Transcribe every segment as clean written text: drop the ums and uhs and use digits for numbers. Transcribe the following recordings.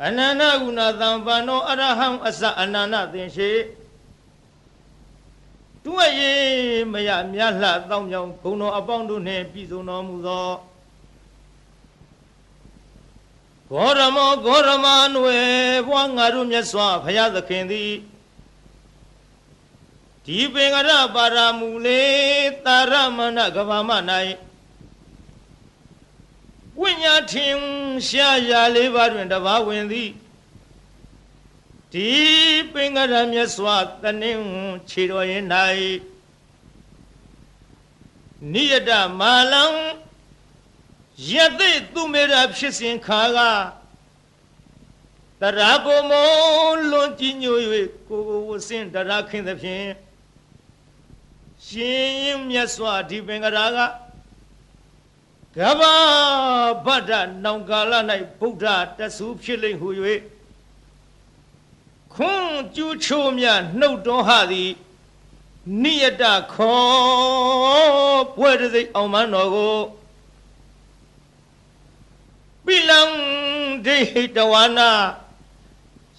အနန္တဂုဏသံဘာနောအရဟံအစအနန္တသင်္ရှိတွေ့ရင်မရမြတ်လှတောင်းကြောင်ဂုဏ်တော်အပေါင်းတို့နှင့်ပြည့်စုံတော်မူသောဂေါရမောဂေါရမနွယ်ဘွားငါတို့မြတ်စွာဘုရားသခင်သည်ဒီပင်ကရပါရမူလေတာရမဏကဘာမ၌ဝိညာထင်ရှားရာလေးပါးတွင်တပါးဝင်သည်ဒီပင်ကရမြတ်စွာတနင်းခြေတော်ရင်၌နိယတမာလံယသိသူမေရဖြစ်စဉ်ခါကတရာကိုမလွန်ကြည်ညို၍ကိုဝစင်တရာခင်းသဖြင့်ရှင်ရင်မြတ်စွာဒီပင်ကရာကကဗ္ဗဗဒ္ဒနောင်ကာလ၌ဗုဒ္ဓတဆူဖြစ်လိမ့်ဟု၍ခွန်ကျူးချိုးမြနှုတ်တော်ဟသည်နိယတခောပွဲတစိအောင်မတော်ကိုပိလံဒိဟိတဝနာ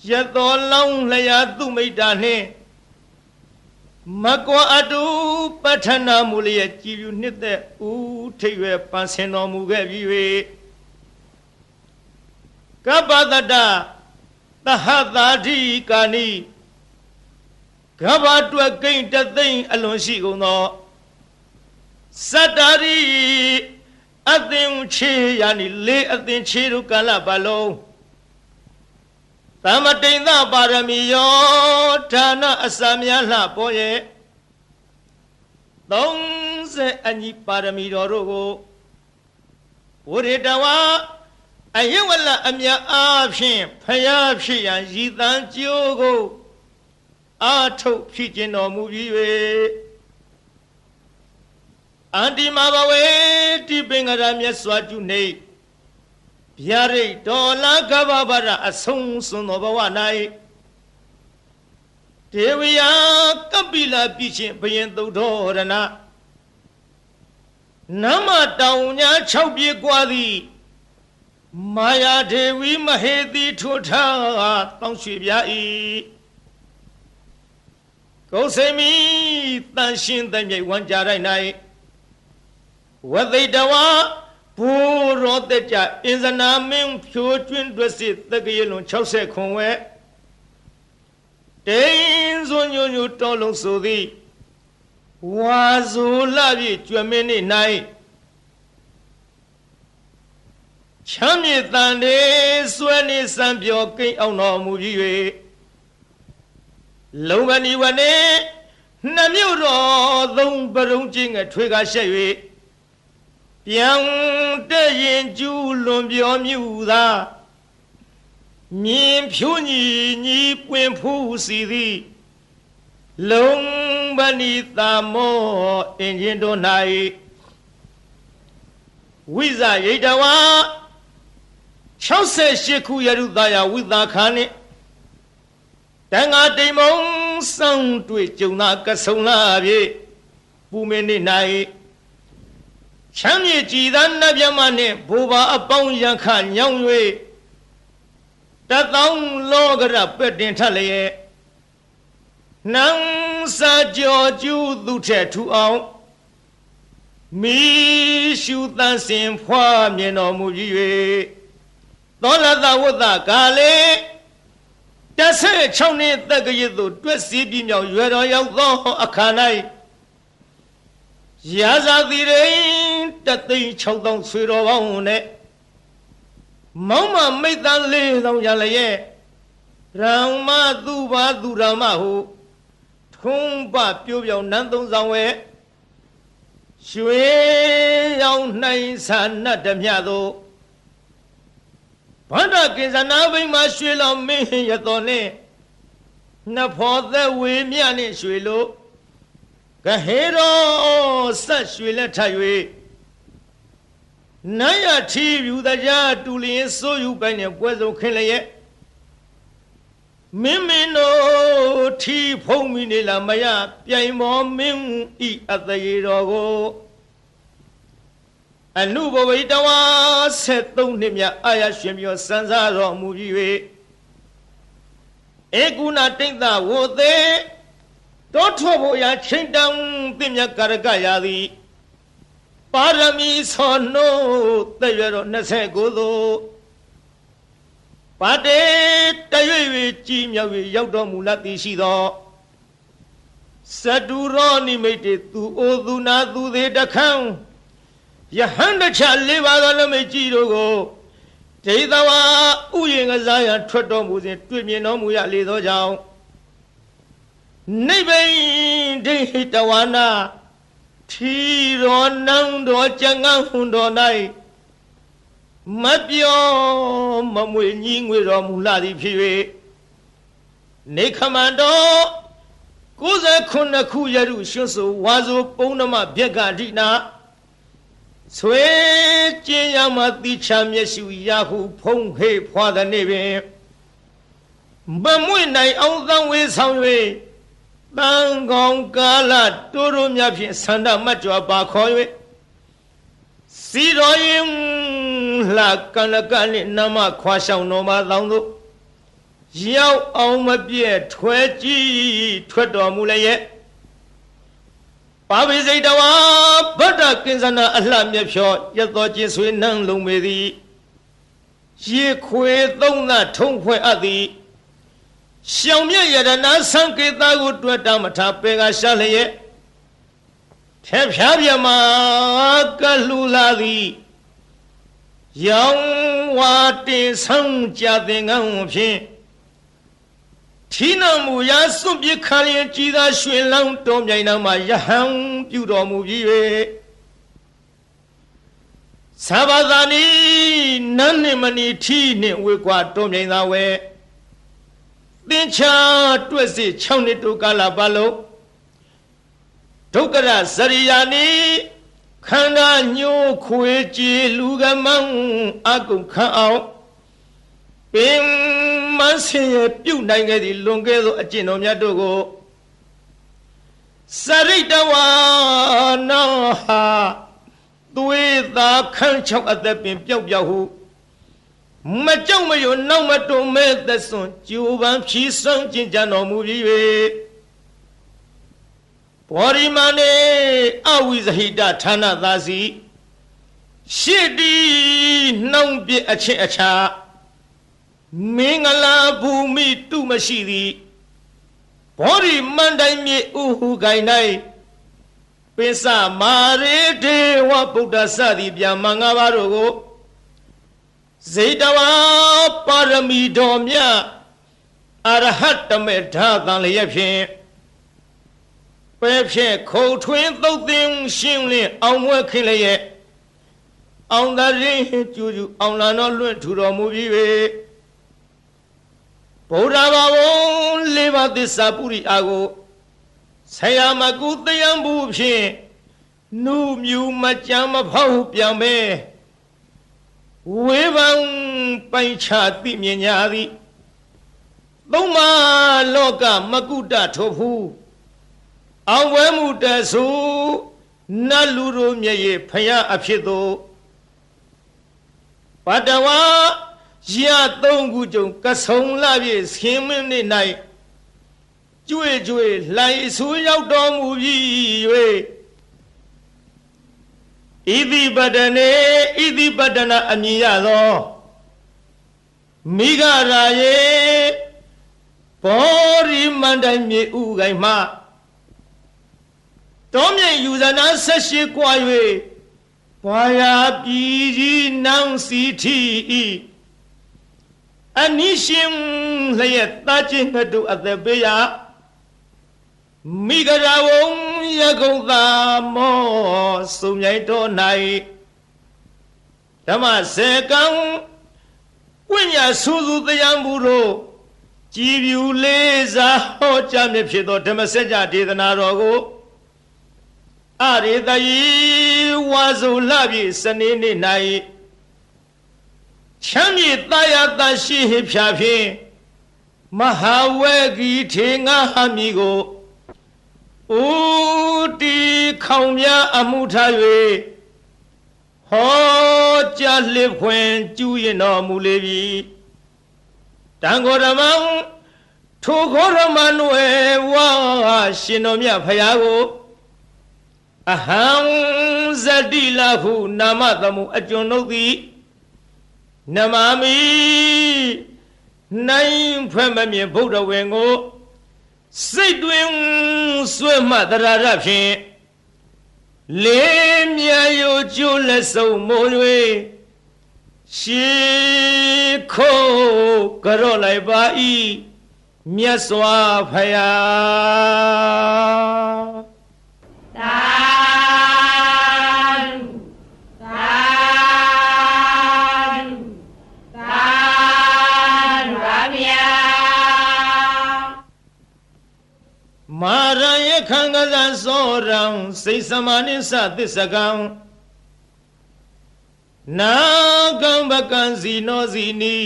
ယသောလောင်းလျာသူမိတ်တာနှင့်မကွာအတုပဋ္ဌနာမူလျက်ကြည်ပြူနှစ်သက်ဦးထိပ်ရွယ်ပန်းဆင်တော်မူခဲ့ပြီး၍ကပ္ပတတသဟသာတိကာနိကဗ္ဗတွက်ကိန်းတသိမ့်အလွန်ရှိကုန်သောစတ္တာရိအသင်ချေယာနိလေးအသင်ချေတို့ကာလပတ်လုံးသမတိန်သပါရမီယောဌာနအစများလှပေါ်ရဲ့30အညီပါရမီတော်တို့ကိုဝရိတဝါအယဝလအမြတ်အားဖြင့်ဖယားဖြစ်ရန်ရည်တန်းကြိုးကိုအာထုတ်ဖြစ်ခြင်းတော်မူပြီး၍အန္တိမဘဝေတိပင်္ဂရမြတ်စွာကျုနေဗျာရိတ်ဒေါ်လာကဗ္ဗဗရအဆုံးစွန်သောဘဝ၌ဒေဝယကပိလပြည့်ချင်းဘယင်သုဒ္ဓရဏနမတောင်ညာ6ပြေกว่าသည်မာယာဒေဝီမဟေတိထိုထားတောင်းရွှေပြ၏ကိုစိမီတန်ရှင်းတဲ့မြိတ်ဝမ်းကြတိုင်း၌ဝသိတဝါဘူရောတကြအင်ဇနာမင်းဖြိုးကျွင်းတွက်စစ်တကရလွန်60ခွန်ဝဲတိန်စွန်ညိုညိုတော်လုံးဆိုသည်ဝါဇူလာပြည့်ကျွမ်းမင်းနေ့၌ချမ်းမြေတန်တေစွဲနေစံပြောကိန်းအောင်တော်မူပြီး၍လုံမဏီဝနေနှမြို့တော်သုံးပရုံချင်းငထွေကားရှက်၍ပြန်တဲ့ရင်ကျူးလွန်ပြောမြူသာမြင်ဖြူညီညီပွင့်ဖူးစီသည်လုံမဏီသာမောအင်ဂျင်တို့၌ဝိဇရိတဝါ68ခုယရုသာယဝိသာခာနှင့်တန်ဃာတိမ်မုံစောင်းတွေ့ကြုံသာကဆုံလာပြီပူမင်းနေ၌ချမ်းမြေကြည်သာနတ်မြမနှင့်ဘူပါအပေါင်းရန်ခညောင်း၍တသောင်းလောကရပက်တင်ထလျက်နံစာကြောကျူးသူထက်ထူအောင်မိရှုတန်စင်ဖွားမြင်တော်မူပြီး၍သောလသဝတ္တကာလေ16နှစ်တက္ကရာသို့တွက်စီးပြမြောက်ရွယ်တော်ရောက်သောအခါ၌ရာဇာတိရိ1,600,000ဆွေတော်ပေါင်းနဲ့မောင်မမိတ်တန်4,000ရလျက်ရံမသူပါသူရမဟုထုံးပပြိုးပြောင်နန်းသုံးဆောင်ဝဲရွှေရောင်နိုင်ဆာနတ်ဓမြသို့ဗန္ဒကိဇနာဘိမှာရွှေလောင်မင်းရတော်နှင့်နှဖောသက်ဝေမြနှင့်ရွှေလို့ကဟေရောဆက်ရွှေလက်ထ၍နတ်ရထီယူတကြားတူလျင်စိုးယူပိုင်နဲ့ပွဲစုံခင်းလျက်မင်းမင်းတို့ထီဖုံးမိနေလားမရပြိုင်မောမင်းဤအသေးတော်ကို အနုဘဝိတဝါ73နှစ်မြတ်အာရရှင်ပြောစံစားတော်မူပြီး၍ဧကုဏတိတ်္တဝေသေးတောထောဖို့ရာချိန်တံသင်မြတ်ကာရကရာသည်ပါရမီဆောနိုးတဲ့ရတော်29သို့ပါတေတရွေ့၍ကြီးမြောက်၍ရောက်တော်မူလသည်ရှိသောစတုရောနိမိတ်တေသူအိုသူနာသူသေးတခန်းယဟန်တချ၄ပါးသောနမိတ်ကြီးတို့ကိုဒိဋ္ဌဝါဥယျာဉ်ကစားရန်ထွက်တော်မူစဉ်တွေ့မြင်တော်မူရလေသောကြောင့်နိဗ္ဗိန်ဒိဋ္ဌဝါနာထီရောနံတော်ကျန်ငန်းဟွန်တော်၌မပြောမမွေညီငွေတော်မူလာသည်ဖြစ်၍နေခမန္တော်69ခုရရုရွှွဆိုဝါဆိုပုံနမဗျက်ကဒိနာဆွေကျင်းရမတိချမျက်စုရဟုဖုံးဟေဖွာသည်နေ့ပင်မမွေနိုင်အောင်သံဝေဆောင်၍တန်ကောင်ကာလတိုးတိုးမြဖြင့်ဆန္ဒမတ်ကြွပါခေါ်၍စီတော်ရင်လှကနကနှင့်နမခွာဆောင်တော်မှာလောင်းသို့ရောက်အောင်မပြည့်ထွဲကြည့်ထွက်တော်မူလည်းရဲ့ပါဝိစိတဝါဗတ္တကင်္စနာအလှမြဖြောရတော်ချင်းဆွေနှံလုံးပေသည်ရေခွေသုံးသထုံးဖွဲ့အပ်သည်ရှောင်မြရတနာသံကေတာကိုတွေ့တာမထားပေကရှာလျက်ထဲဖြားပြမကလူလာသည်ရောင်ဝါတင်ဆောင်ကြတဲ့ငန်းဖြင့်ထီနမူရာစွန့်ပစ်ခါရင်ကြည်သာရွှင်လောင်းတော်မြိုင်နာမှာယဟန်ပြုတော်မူပြီး၍သဘာသာနီနန်းနှင့်မနီထီနှင့်ဝေကွာတော်မြိုင်သာဝဲသင်္ချာတွက်စစ်6နှစ်တိုကာလပတ်လုံးဒုက္ခရဇရိယာနီခန္ဓာညှိုးခွေကြည်လူကမန်းအကုခန့်အောင်ပင်မဆင်းရပြုတ်နိုင်ခဲ့သည့်လွန်ကဲသောအကျင့်တော်များတို့ကိုစရိတဝါနာဟာသွေးသာခန့်ချောက်အသက်ပင်ပျောက်ပျောက်ဟုမကြောက်မရွံ့နောက်မတုံမဲ့သက်စွန်ကျူပန်းဖြီးစွန့်ကျင်ကြတော်မူပြီး၍ဘောရိမနေအဝိဇဟိတဌာနသာစီရှစ်တီနှောင်းပြအချင်းအခြားမင်္ဂလာဘူမိတုမရှိသည်ဘောရိမန္တိုင်မြေဥဟုကိုင်၌ပိစမာရေဒေဝဗုဒ္ဓစသည်ဗျာမင်္ဂပါတို့ကိုဇေတဝါပါရမီတော်မြတ်အရဟတမေဓာတန်လျက်ဖြင့်ပဲဖြင့်ခုံထွင်းသုတ်သင်ရှင်းလင်းအောင်မွဲ့ခင်လျက်အောင်သာရင်ကျူကျူအောင်လာတော်လွင့်ထူတော်မူပြီး၍ဗုဒ္ဓဘာဝလေးပါးသစ္စာပုရိအာကိုဆရာမကုတယံဘူးဖြင့်နုမြူမကြမ်းမဖောက်ပြန်ပဲဝေဘံပိုင်ချသိမြင်ညာသည်သုံးမလောကမကုတထိုဖူးအောင်ဝဲမှုတဆူနတ်လူတို့မျက်ရည်ဖယားအဖြစ်သို့ပတဝါရ3ခုကြုံကဆုံလာပြည့်ဆင်းမင်းနေ၌ကျွေကျွေလှိုင်ဆူရောက်တော်မူပြီး၍ဣတိပတနေဣတိပတနာအမည်ရသောမိဂရာယေဘောရိမန္တိုင်မြေဥကိုင်မှတောမြိတ်ယူဇနာ18ကွာ၍ဘွာယာပြည်ကြီးနန်းစီထီဤအနိရှင်လျက်တာချင်းငှတုအသက်ပေးရမိဂရာဝုံရကုံသာမောစုံမြိုင်တော်၌ဓမ္မစေကံဝိညာဆူဆူတရားမှုတို့ကြည်ပြူလေးစားဟောကြားမြဖြစ်သောဓမ္မစကြာဒေသနာတော်ကိုအရိတယီဝါဆိုလပြည့်စနေနေ့၌ချမ်းမြေတာယာတရှိဟိဖြာဖြင့်မဟာဝေဂီထေငါဟမီကိုဥတီခေါင်များအမှုထား၍ ဟ ဟောကြားလစ်ခွင်ကျူးရင်တော်မူလေပြီတန်ခေါ်ဓမ္မထိုခေါ်ဓမ္မနွယ်ဝါရှင်တော်မြတ်ဖရာကိုအဟံဇတိလဟုနာမသမှုအကျွန်ုပ်သည်နမမိနိုင်ဖွဲ့မမြင်ဗုဒ္ဓဝေကိုစိတ်တွင်ဆွဲမှတရရဖြင့်လေးမြယိုကျိုးလက်စုံမိုး၍ရှေခိုးကြော့လိုက်ပါ၏မြတ်စွာဘုရားသာမာရယခံကစားစောရံစိတ်စမနိသသစ္စကံနာကံပကံစီနောစီနီ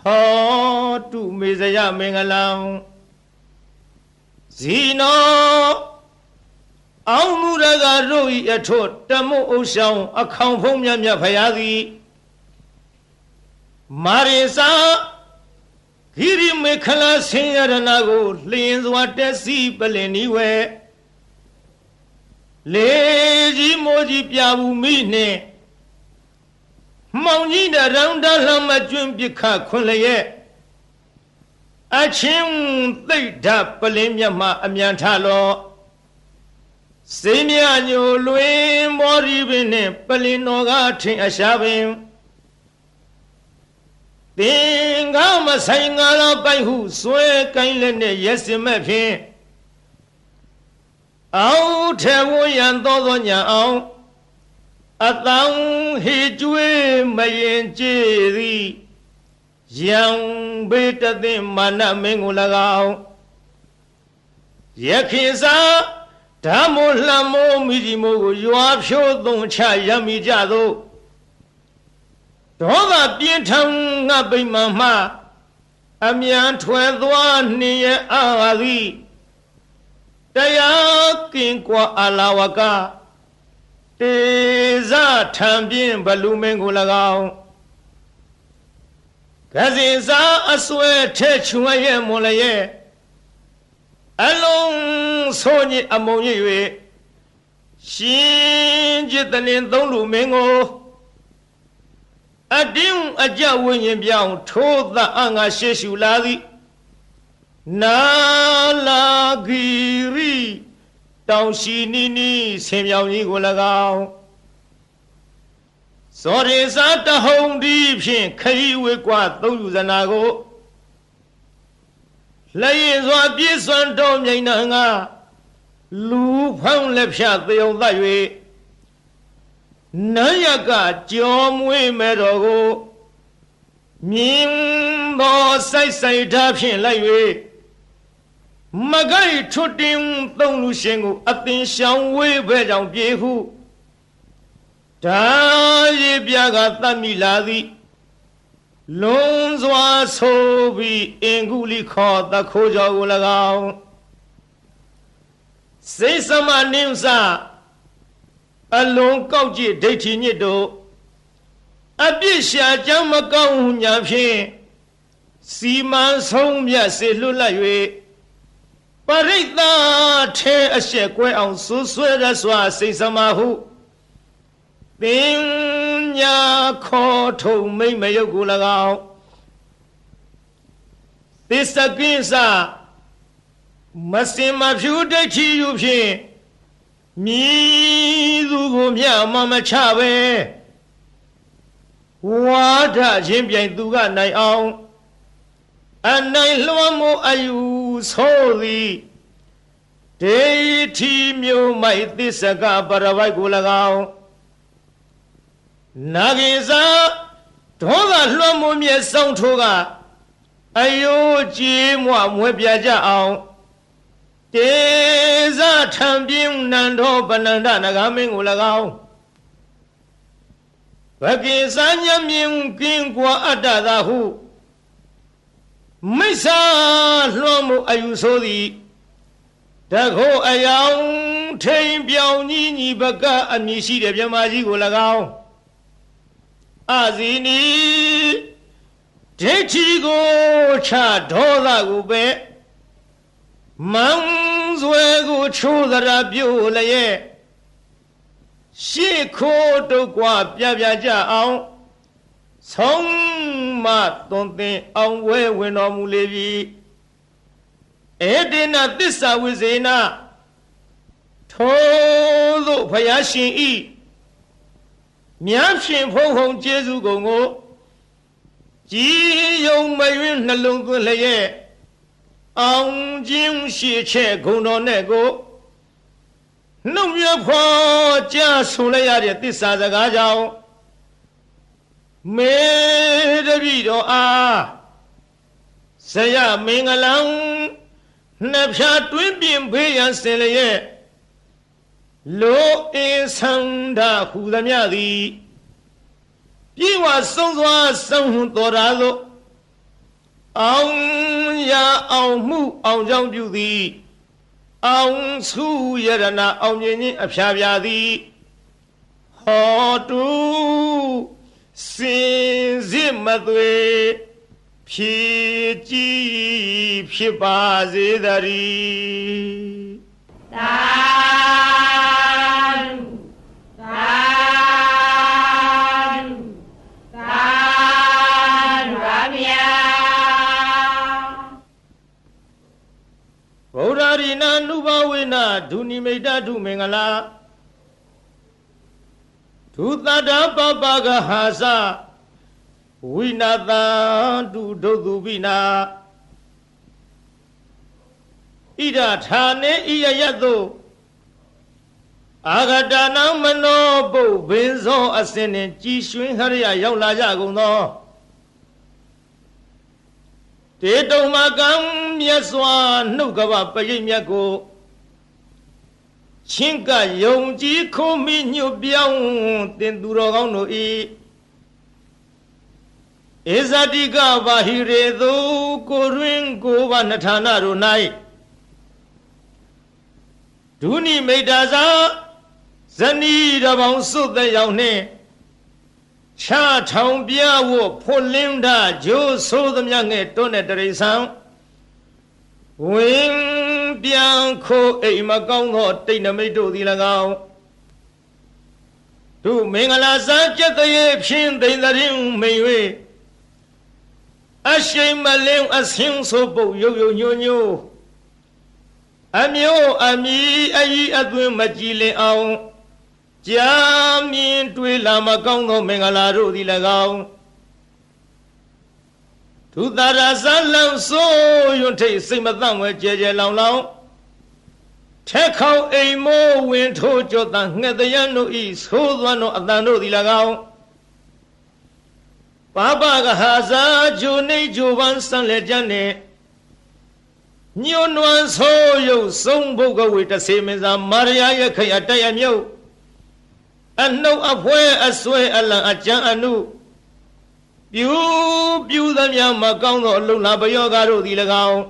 ဟောတုမေဇယမင်္ဂလံဇီနောအောင်မူရကတို့ဤအထွတ်တမှုဥဆောင်အခေါင်ဖုံးမြတ်မြတ်ဖရာသည်မာရိစာဂိရိမေခလာဆင်းရဏကိုလျင်စွာတက်စီပလင်နီဝဲလေကြီးမိုးကြီးပြဘူးမိနှင့်မောင်ကြီးတရောင်တလှမကျွန်းပြခခွန်လျက်အချင်းသိဒ္ဓပလင်မြတ်မှအမြန်ထလောစေမြညိုလွင်မောရီပင်နှင့်ပလင်တော်ကထင်အရှားပင်သင်္ကာမဆိုင်ငါတော်ပိုက်ဟုဆွဲကိုင်းလက်နဲ့ရက်စင်မဲ့ဖြင့်အောက်ထဲဝရန်သောညာအောင်အတောင်ဟေကျွေးမရင်ကြည်သည်ယံဘေတသိမာနမင်းကို၎င်းယခင်စာဓမ္မိုလမ်းမိုးမိဒီမိုးကိုရွာဖြိုးသွန်ချရမိကြသောဒေါသပြင်းထန်ငါပိမှန်မှအမြန်ထွယ်သွားနှင်ရအာသည်တရားကင်ကွာအလာဝကတေဇထံပြင်းဘလူမင်းကို၎င်းကစီစာအစွဲထဲချွန်ရဲ့မွန်လည်းရဲ့အလုံးဆိုးညစ်အမုံရ၍ရှင်จิตတလင်သုံးလူမင်းကိုအတင်းအကြဝိညာဉ်ပြောင်းထိုးသအငါရှေရှုလာသည်နာလာဂီရီတောင်ရှိနီနီဆင်ပြောင်ကြီးကို၎င်းစောရိစာတဟုံဒီဖြင့်ခရီးဝေကွာသုံးယူဇနာကိုလက်ရည်စွာပြည့်စွန်တော်မြိန်နာငါလူဖောင်းလက်ဖြတ်သေုံသတ်၍နန်းရကကြောမွေးမဲ့တော်ကိုမြင်းသောစိုက်စိုက်ထားဖြင့်လိုက်၍မကိုက်ထွတ်တင်သုံးလူရှင်ကိုအသင်ရှောင်ဝေးဘဲကြောင့်ပြေဟုဒါရည်ပြကသတ်မိလာသည်လွန်စွာဆိုပြီးအင်္ဂုလိခောတခိုးကြောကို၎င်းစိတ်စမနိမ့်စအလုံးကောက်ကြည့်ဒိဋ္ဌိညစ်တို့အပြစ်ရှာကြောင့်မကောင်းညာဖြင့်စီမံဆုံးမြတ်စေလွတ်လပ်၍ပရိသတ်ထဲအရှက်ကွဲအောင်ဆူဆွဲရစွာစိတ်စမဟုပညာခေါ်ထုံမိမယုတ်ကို၎င်းသစ္စကိစ္စမစင်မဖြူဒိဋ္ဌိယူဖြင့်မြည်သူကိုမြမမချပဲဝါဒချင်းပြိုင်သူကနိုင်အောင်အနိုင်လွှမ်းမိုးအယူဆိုသည်ဒေထီမျိုးမိုက်သစ္စကပရဝိုက်ကို၎င်းနာဂိစာဒေါသလွှမ်းမိုးမြဲဆောင်ထိုးကအယိုးကြီးမွမွဲပြကြအောင်တေဇထံပြင်းနန္ဒောပနန္ဒနဂမင်းကို၎င်းဘကိစာညမြင်ကင်းကွာအတ္တသာဟုမိစ္ဆာလွှမ်းမိုးအယူဆိုသည်တခိုးအယောင်ထိန်ပြောင်ကြီးညီပကအမည်ရှိတဲ့မြမကြီးကို၎င်း အာဇီနီဒိဋ္ဌိကိုချဒေါသကိုပဲမန်းဆွဲကိုချိုးသရာပြို့လျက်ရှေ့ခိုးတုတ်ကွာပြကြအောင်ဆုံးမသွန်သင်အောင်ဝဲဝင်တော်မူလေပြီဧတေနသစ္စာဝိဇေနထိုသို့ဘုရားရှင်ဤမြတ်ရှင်ဖုံဖုံကျေးဇူးကုန်ကိုကြည်ယုံမယွင်းနှလုံးသွင်းလျက်အောင်ခြင်းရှိချက်ဂုဏ်တော်နဲ့ကိုနှုတ်မြဖွာကြားဆိုလိုက်ရတဲ့သစ္စာစကားကြောင့်မေတ္တိတော်အားဇယမင်္ဂလံနှစ်ဖြာတွင်းပြင်ဖေးရန်စင်လျက်လိုအင်းဆန္ဒဟူသမျှသည်ပြေဝဆုံးစွာဆုံးဟွန်တော်ရာသို့အောင်ရအောင်မှုအောင်ကြောင့်ပြုသည်အောင်စုယရနာအောင်မြင်ခြင်းအဖျားပြသည်ဟောတုစင်စစ်မသွေဖြည့်ကြည်ဖြစ်ပါစေတည်းသာဗုဒ္ဓရိနာနုဘဝေနဒုနိမိတ်တုမင်္ဂလာဒုသတ္တပပကဟာစဝိနာတံတုဒုသုပိနာဣဒဌာနေဣယယတုအာဂတနာမနောပုဗ္ဗင်းသောအစဉ်နှင့်ကြည်ရွှင်ဟရိယရောက်လာကြကုန်သောတေတုံမကံမြတ်စွာနှုတ်ကပပရိမြတ်ကိုချင်းကယုံကြည်ခုံးမိညွတ်ပြောင်းတင်သူတော်ကောင်းတို့ဤဧဇတိကဘာဟိရေသူကိုတွင်ကိုဘာနဌာနတို့၌ဒုနိမိတ်တာသာဇနီးတော်ပေါင်းစုသက်ရောက်နှင့်ချထောင်ပြဝဖွင့်လင်းတာဂျိုးဆိုးသမျှငဲ့တွန်းတဲ့တရိษံဝင်ပြန်ခိုးအိမ်မကောင်းသောတိတ်နမိတ်တို့သည်၎င်းသူမင်္ဂလာစားကျက်တရေဖြင့်သိမ့်တဲ့မိန်၍အရှိန်မလင်းအဆင်းဆိုပုတ်ရုပ်ရုပ်ညွညိုအမျိုးအမီအဤအသွင်းမကြည်လင်အောင်ကြာမြင်တွေ့လာမကောင်းသောမင်္ဂလာတို့သည်၎င်းသူသာရဇလံဆိုးရွံ့ထိတ်စိတ်မသန့်ဝဲကြဲကြဲလောင်လောင်ထက်ခေါင်အိမ်မိုးဝင်ထိုးကြောတန်ငှက်တရံတို့ဤဆိုးသွမ်းသောအတန်တို့သည်၎င်းပပကဟာဇာဂျိုနေဂျိုပန်းစံလက်ကျန်နှင့်ညွန်းနွမ်းဆိုးရုပ်ဆုံးဘုတ်ကဝေတဆေမင်းစာမာရယာရဲ့ခရတရမြုပ်အနှုတ်အဖွဲအဆွဲအလံအကြံအနုပြူသမျှမကောင်းသောအလုံးလာပယောဂတို့သည်၎င်း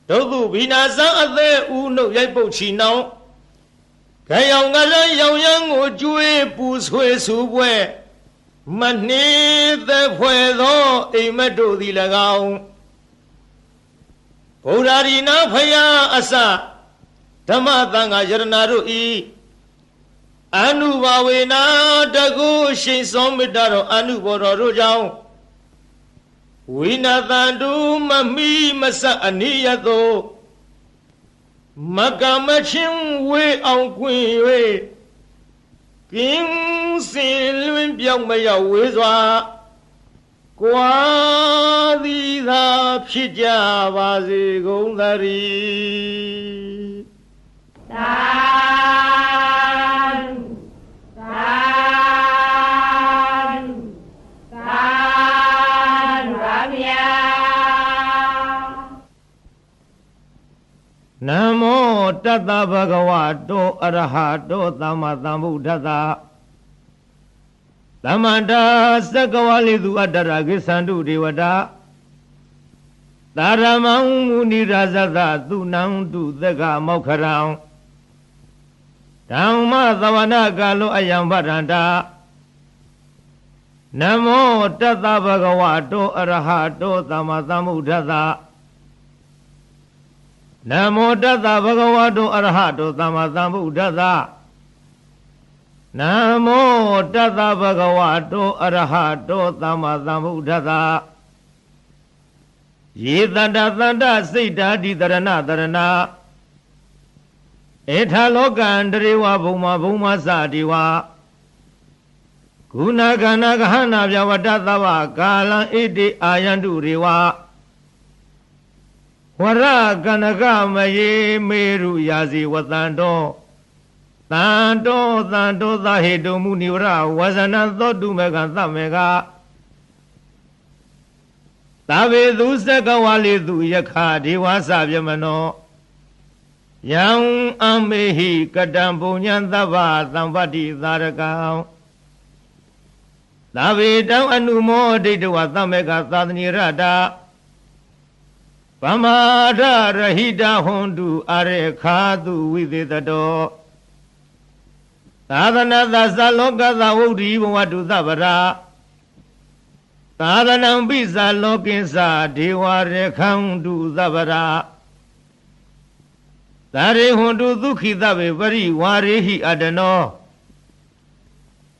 ဒုက္ခဘိနာဇံအသေးဦးနှုတ်ရိုက်ပုတ်ချီနှောင်းခရောင်ကလည်းရောင်ရမ်းကိုကျွေးပူဆွေဆူပွဲမနှေးသက်ဖွယ်သောအိမ်မက်တို့သည်၎င်းဗုဒ္ဓရိနာဖယားအစဓမ္မသံဃာယရဏတို့ဤအနုဘာဝေနာတကုရှိန်စောမေတ္တာတော်အနုဘောတော်တို့ကြောင့်ဝိနာတံတုမမိမဆအနိယသောမကမချင်းဝေအောင်ကွင်၍ကင်းစင်လွင်ပြောင်းမရောက်ဝေးစွာကွာသည်သာဖြစ်ကြပါစေကုန်သတည်းသာနမောတတ္တဗဂဝတောအရဟတောသမ္မာသမ္ဗုဒ္ဓတ္တသမန္တာသက္ကဝလိသူအတ္တရကိသန္တုဒေဝတာသာရမံမုနိရာဇသသုနံတုသက္ကမောက္ခရံဓမ္မသဝနာကာလောအယံဗရန္တာ Namo Tata Bhagavato Arahato Sama Sambuddhassa Namo Tata Bhagavato Arahato Sama Sambuddhassa Namo Tata Bhagavato Arahato Sama Sambuddhassa Yedanda Tanda Sita Didarana Darana Etha Lokandriwa Bhuma Bhuma Sadiwa Guna Gana Gahana Vyavadatawa Kala Iti Ayandu Riwa Wara Ganagama Ye Meru Yazi Watando Tanto Tanto Zahidu Munivra Wazana Thodu Mega Tamega Tabe Dusaka Walidu Yakha Diwasa Vyamano Yang Amehi Kadambu Nyantava Tambati Dharakam Davidam Anumo Diduwa Tameka Tadni Rada Pamada Rahida Hondu Are Khadu Vididado Tadana Dasaloka Zawudi Wadu Zavara Tadanam Bisa Lokinsa Diware Khandu Zavara Tare Hondu Dukhi Dabe Vari Warehi Adano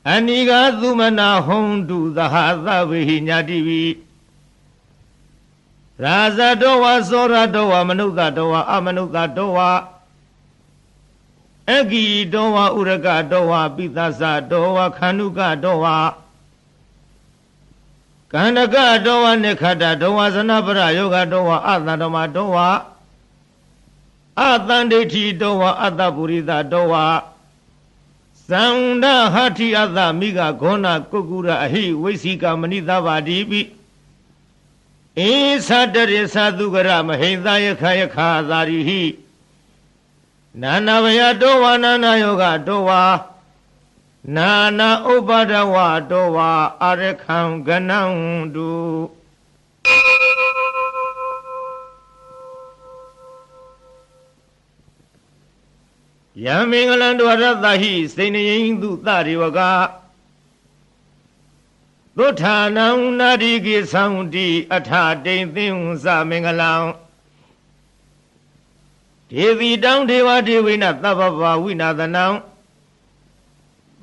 Aniga Zumana Hondu Zahaza Vihi Nyadivi Raza Dowa Sora Dowa Manuza Dowa Amanuza Dowa Egi Dowa Uraga Dowa Pitasa Dowa Kanuga Dowa Kanaga Dowa Nekada Dowa Zanabara Yoga Dowa Adadoma Dowa Adandeti Dowa Adapurida Dowa Sanda Hati Adha Miga Gona Kukura Ahi Vesika Manita Vadibi Sadare Sadugara Mahindaya Kayaka Zarihi Nana Dowa Nana Yoga Dowa Nana Ubadawa Dowa Arekam Ganandu Yamingalandu Aradahi Sinayandu Tariwaga Duthanam Nadigi Soundi Atha Deithim Samingalang Devi Dang Deva Devina Tabava Winadanam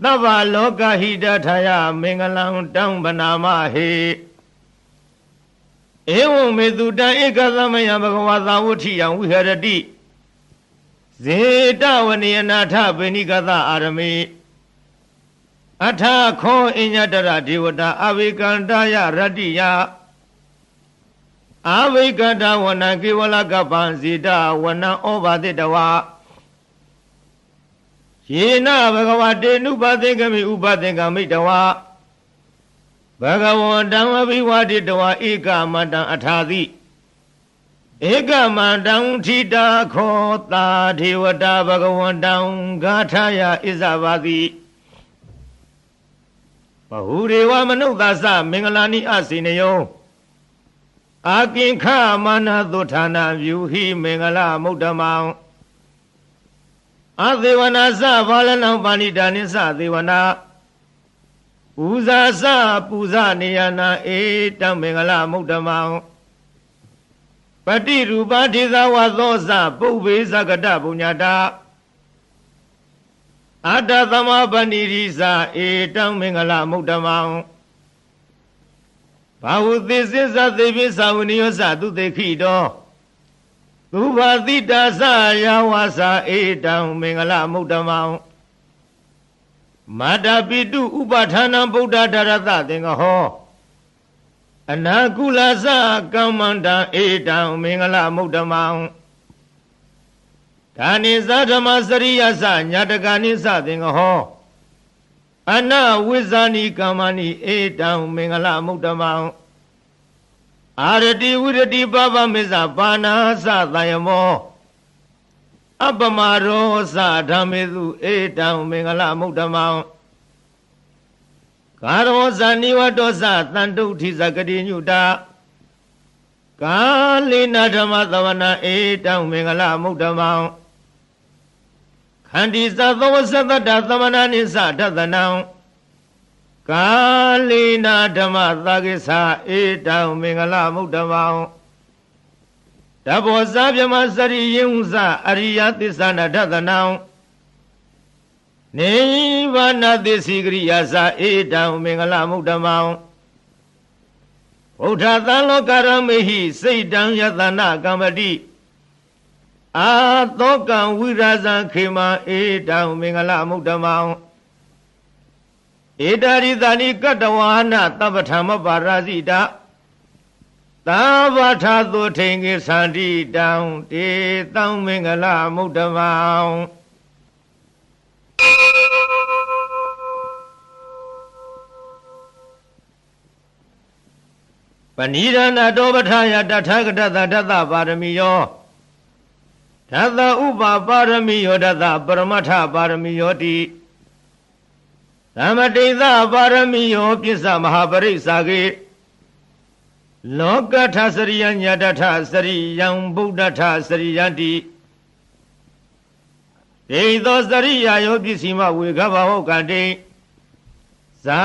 Tava Loka Hida Thaya Mingalang Dang Banama He Evo Meduda Ekazamaya Bhagavata Vuthiyam Viharati Zeta Vaniyanatha Benikata Arami Atha Kho Inyatara Devata Avikandaya Radiya Avikanda Wana Kivala Kapan Zeta Wana Obaditawa Yena Bhagavate Nupathikami Upathikami Dawa Bhagavandam Abhiwaditawa Eka Mandam Athadi Eka Mandam Thita Khota Devata Bhagavandam Gathaya Isavadi Bahureva Manudasa Mingalani Asinayo Akinka Mana Dutana Vyuhi Mingala Mudamang Adevana Sa Valana Vanidanisa Devana Uza Sa Puza Niyana Etam Mingala Mudamang Pati Rupa Tizawa Dosa Puve Sagata Punyata Adadama Banirisa Etam Mingala Mudamang Bahudisisa Devisa Uniosa Tutekido Tuvadita Sa Yawasa Etam Mingala Mudamang Madapitu Upathana Buddha Darata Dengaho Anakula Sa Kamanda Etam Mingala Mudamang Kani Sadama Sariya Sa Nyatakani Sa Dengaho Ana Wizani Kamani Etam Mingala Mudamang Arati Virati Baba Misa Bana Sa Dayamo Abamaro Sa Dhamidu Etam Mingala Mudamang Karo Sa Nivato Sa Tantu Thisakati Nyuta Kalina Dhammadavana Etam Mingala Mudamang Khandi Sa Thawasatata Thamanani Sa Thathanam ကာလိနာဓမ္မသာကိသဧတံမင်္ဂလမုဒ္ဓမောတဘောဇာပြမစရိယင်ဥဇအရိယသစ္ဆနာဒသနံနိဗ္ဗာနသစ္စိကရိယာစာဧတံမင်္ဂလမုဒ္ဓမောဗုဒ္ဓသံလောကရမေဟိစိတ်တံယတနာကမ္မတိအာသောကံဝိရာဇံခေမံဧတံမင်္ဂလမုဒ္ဓမောဧတရိသနိကတ္တဝါနသဗ္ဗထမပါရာဇိတသဗ္ဗထာသုထိန်ကိသန္တိတံတေတံမင်္ဂလမုဒ္ဓမောပဏိဒနာတောပဋ္ဌာယတထာဂတသဒသပါရမီယောဒသဥပပါရမီယောဒသပရမတ္ထပါရမီယောတိသမတိသပါရမီယောပစ္စမဟာပရိစ္ဆာကေလောကထစရိယညတထစရိယံဗုဒ္ဓထစရိယတိဒေသောစရိယာယောပစ္စည်းမဝေခဘဟောကတိဇာ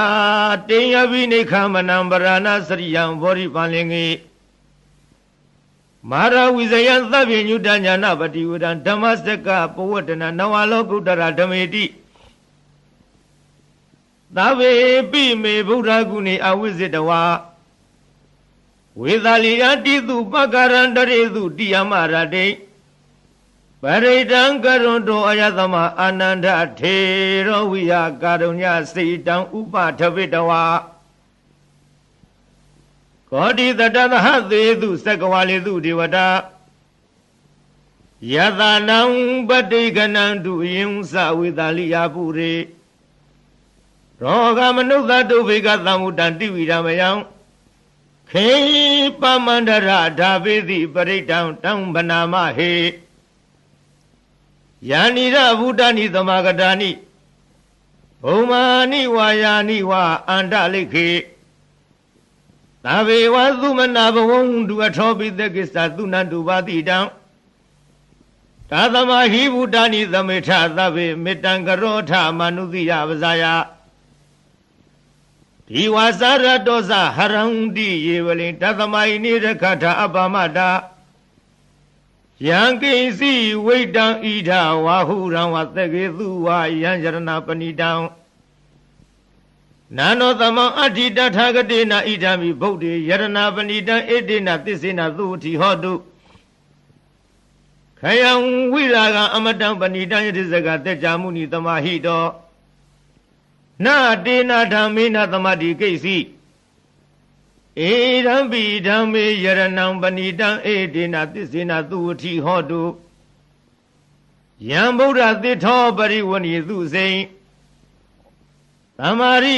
တေယပိနိခမနံပရဏစရိယံဘောရိပန်လင်္ကေမာရဝိဇယံသဗ္ဗညုတညာနာပတိဝဒံဓမ္မစကပဝတ္တနာနဝလောကုတ္တရဓမေတိသဗ္ဗေပိမေဗုဒ္ဓဂုဏေအဝိဇ္ဇတဝါဝေသာလီယတိတုပက္ကရန္တရေတုတိယမရတိပရိတံကရွန်တောအယသမအာနန္ဒထေရောဝိယကာရုညစေတံဥပထဝိတဝါကောတိတတသဟသေတုသက္ကဝါလေတုဒေဝတာယတနံပတိကနံတုယင်္စဝေသာလီယပုရေရောဂမနုဿတုဘေကသံမုတံတိဝိရမယံခေပမန္တရဓာပေတိပရိတံတံဗနာမဟေယာနိရဗုဒ္ဓနိသမဂတာနိဘုံမာနိဝါယာနိဝါအန္တလိခေသဗ္ဗေဝသုမနာဘဝံတုအထောပိသကိစ္စသုနန္တုပါတိတံသာသမဟိဗုဒ္ဓနိသမေထသဗ္ဗေမေတ္တံကရောထမနုသိယပဇာယဒီဝါစာရတောဇဟရံတိယေဝလိတသမဟိနိရခထအပမတာယံကိစီဝိတံဣဒဝါဟုရံဝသကေသူဝါယံယရဏပဏိတံနာနောသမံအဋ္ဌိတထာဂတိနာဣဒံမိဗုဒ္ဓေယရဏပဏိတံဣတိနသစ္စေနသုတိဟောတုခယံဝိရာဂံအမတံပဏိတံယတိဇဂတေကြမုနိသမဟိတောနာတေနာဓမ္မေနသမတိကိစီဧရံပိဓမ္မေယရဏံပဏိတံဧတေနသစ္စေနသုဝတိဟောတုယံဗုဒ္ဓသစ္ထောပရိဝဏိသုစိံသမာရိ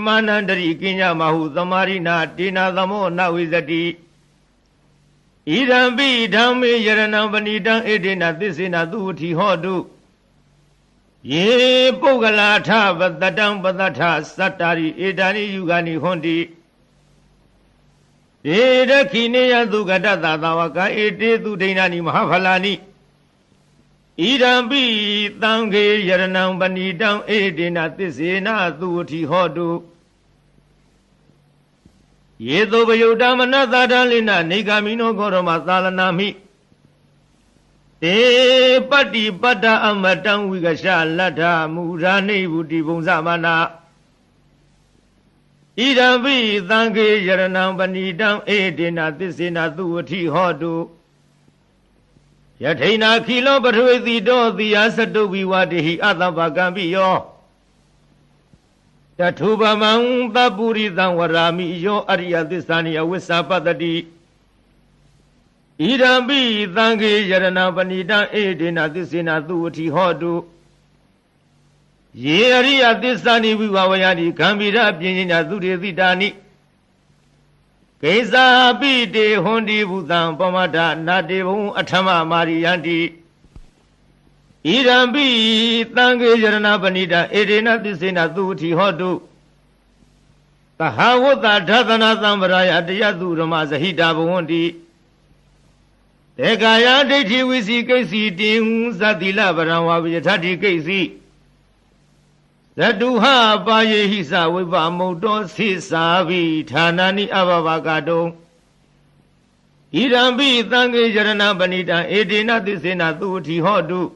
မာနန္တရိကိညမဟုသမာရိနာတေနာသမောနဝိဇတိဣရံပိဓမ္မေယရဏံပဏိတံဧတေနသစ္စေနသုဝတိဟောတုယေပုဂ္ဂလာထပတတံပတထသတ္တာရိဧတာနိယုဂာနိဟွန်တိဧရခိနေယသုကတသသာဝကဧတေသူဒိဏာနိမဟာဖလာနိဣရံပိသံဃေယရဏံပဏိတံဧတေနသစ္စေနသုဝတိဟောတုယေသောပယုတ်တမနသတံလိနနေဂာမိနောဂောရမသာလနာမိတေပတ္တိပတ္တအမတံဝိကရှလတ္ထမူရာနိဗ္ဗုတိဘုံသမနာဣရံပိသံဃေယရဏံပဏိတံဧတေနသစ္စေနသုဝတိဟောတုယထိနာခိလောပထဝေတိတောတိယသတုဝိဝတိဟိအတ္တပကံပိယောတထုပမံသပုရိသံဝရာမိယောအရိယသစ္စာနိအဝိစ္ဆပတ္တိဣရံပိသံဃေယရဏံပဏိတံဧတေနသစ္စေနသုဝတိဟောတုယေအရိယသစ္စာနိဝိဝဝယတိဂံဗီရပြင်းညာသုတေတိတာနိကိစ္စာပိတေဟွန်တိဘုသံပမဒနာတေဘုံအထမမာရိယံတိဣရံပိသံဃေယရဏပဏိတံဧတေနသစ္စေနသုဝတိဟောတုသဟဝတ္တဓသနာသံဗရာယတယတုရမဇဟိတာဘဝန္တိတေကာယဒိဋ္ဌိဝိစီကိစီတင်သတိလဗရံဝါဝိယထတိကိစီ Zatuha paye hisa wipa muto sisa vi thanani ababa kadong Irambi tangi jarana banita edina tisena tuti hodu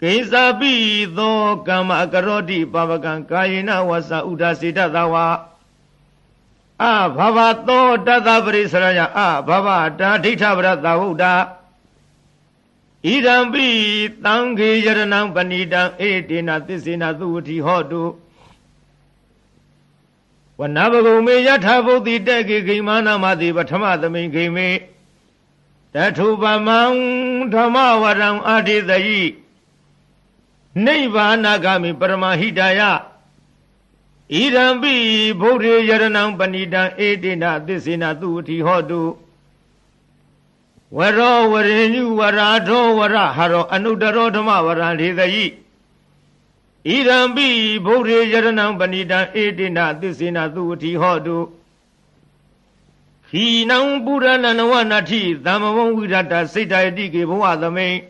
Kesabi do kama karoti pavakan kayina wasa udasita dawa Bhava to tata parisaraya bhava tatita vrata uda Irambi tangi jarana banita edina tisena tuti hodu Wanavagume yathabuddhi teki gimana mati pathamadami gime Tathupamang dhammavarang adhidayi Nivānagami paramahidaya Irambi bhuddhi yaranang panidang edina tisina tuti hodu Varo varenyu varadho varaharo anudaro dhammavarang adhidayi Irambi bhuddhi yaranang panidang edina tisina tuti hodu Hinang purana navanati dhammavang virata siddhayati ke bhavadame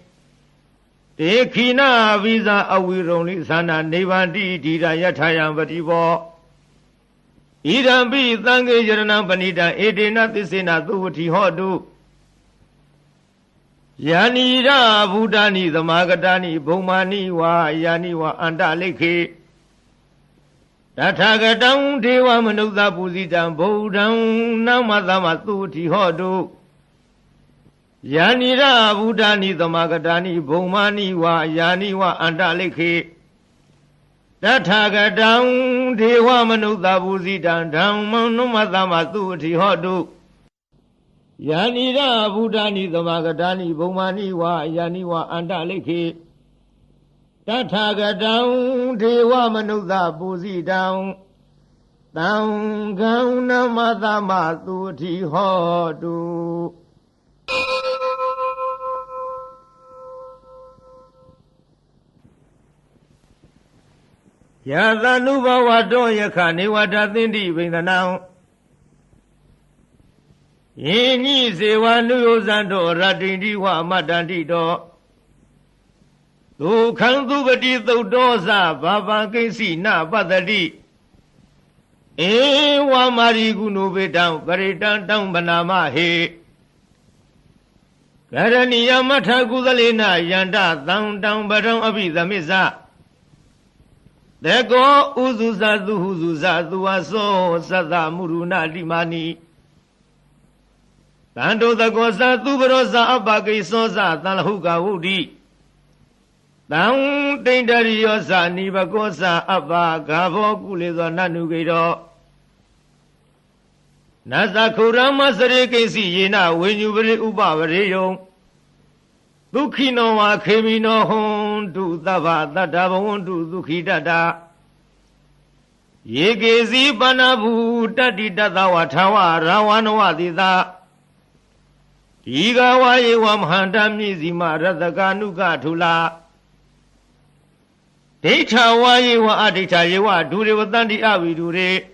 Tekhina visa avironi sana nevanti dhira yathayam vativo Irambi tange yaranang panidang edina tisina tuti hodu Yanira Buddhani Dhamagatani Bhumani wa Yani wa Andalekhe Tathagatang Deva Manukta Pujitang Buddhang Namadama Tuti Hodu Yanira Buddhani Dhamagatani Bhumani wa Yani wa Andalekhe Tathagatang Deva Manukta Pujitang Dhammam Namadama Tuti Hodu Yanira Buddhani Dhamagatani Bhumani wa Yani wa Andalekhe Tathagatang Deva Manukta Pujitang Dhammam Namadama Tuti Hodu Yadhanubhavato yakha nivata thindi vindanam Yini seva nuyosando ratindi wa matanti do Dukhang dupati thudosa bhava kinsi na padati Ewa marigunu vedam paritang tang banama he Karaniya matha kudalena yanda tang tang barang abhidhamisa Deko uzuza duhuzuza duwaso sada muruna limani Tando dagosa tubarosa abakisosa talhuka wudi Tang tindariyosa nibakosa abagavo kulezo nanugido Nasa kurama sarikisi yena winyubri upavariyo Dukhino wa khemino hondu tava tatavondu dukhidata Yegezi panabu tati tatawa thawa rawanwa dita Igawaye wa mhandami zima radhakanuka thula Deitha waye wa aditha yewa dhurevadandi avidure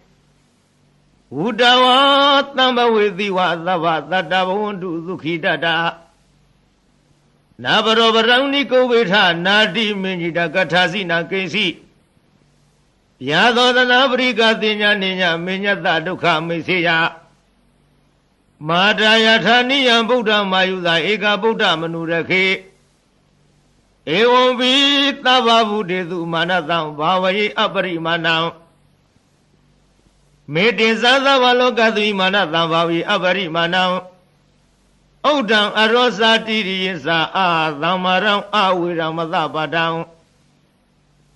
Udawa tambavedhi wa tava tatavondu dukhidata Nabaro barangni kovitha nadi minjita kathasina kesi Yadodana brika tinya ninya minyata dukha miseya Madaya thaniya buddha mayuda eka buddha manurakhe Evam vi tava buddhetu manatang bhavaye aparimanam Mete sadhavalokadvi manatang bhavaye aparimanam Audang arosa tiriyasa adhamarang awiramata padang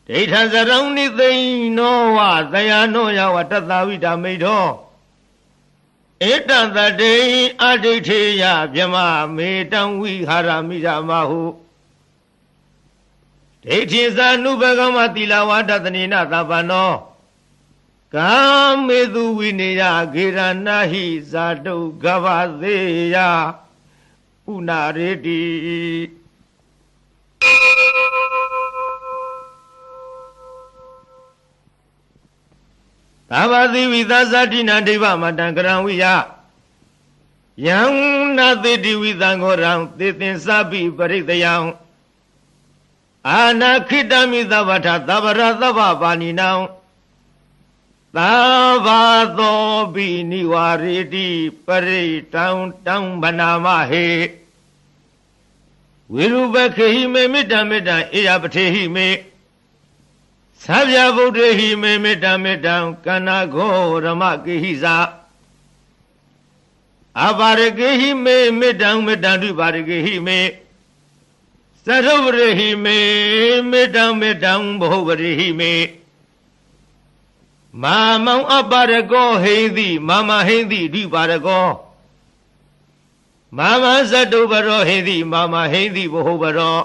Deitha sarang nithaino wa dayano yawa tathavita medho Etan tadei adhitheya vyama metang vihara mijamahu Deithi nubhagama tilawa tathanina tapano Kamedu vineya giranahi sadhu gavadeya Unaredi Tavadi vidhasatina deva matangaraviya Yang nadidi vidhangorang titin sabi paritayang အာနာခိတမိသဗ္ဗထသဗ္ဗရသဗ္ဗပါဏိနံသဗ္ဗသောပိနိဝရေတိပရိတံတံဗနာမဟေဝိရုပခေဟိမေမေတ္တမေတ္တအေယပထေဟိမေသဗ္ဗဗုဒ္ဓဟိမေမေတ္တမေတ္တကန္နာဂောရမကေဟိဇာအပါရကေဟိမေမေတ္တမေတ္တတုပါရကေဟိမေသရုပရိဟိမေမေတ္တမေတ္တဘောပရိဟိမေမာမောင်အပါရကောဟိတိမာမဟိတိဒီပါရကောမာမသတုပရောဟိတိမာမဟိတိဘောပရော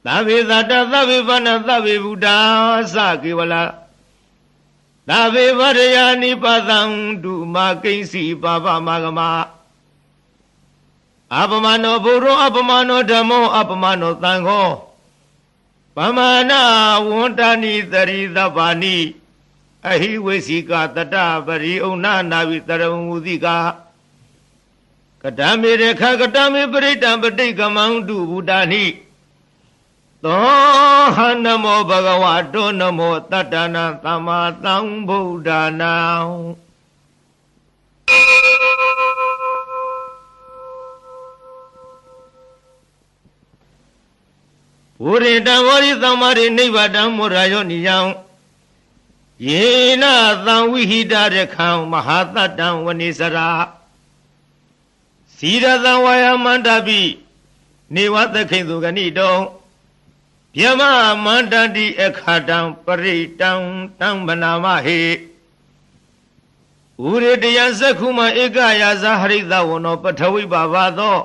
သဗ္ဗေသတ္တသဗ္ဗေဘာနာသဗ္ဗေဗုဒ္ဓသကေဝလာသဗ္ဗေဝရယာနိပသံတုမာကိဉ္စီပါပမဂမအပမနောဘုရောအပမနောဓမ္မောအပမနောသံဃောပမာဏဝန္တနိသရိသဗ္ဗာနိအဟိဝေစီကတတပရိဩနာနာဝိတရဝုတိကကတမေရခကတမေပရိတံပဋိကမံတုဘုဒ္ဓနိသောဟနမောဘဂဝတောနမောတတ္တနာသမ္မာသမ္ဗုဒ္ဓနာဘုရေတံဝရိသမ္မာရိနိဗ္ဗာတံမောရယောနိယံယေနသံဝိဟိတရခံမဟာတတ္တံဝနိစရာစီရသံဝါယမန္တပိနေဝသခိသုဂဏိတောယမမန္တတိအခါတံပရိတံတံဗနာမဟေဥရေတယသက္ခုမဧကယာဇဟရိတဝနောပထဝိပါဘာသော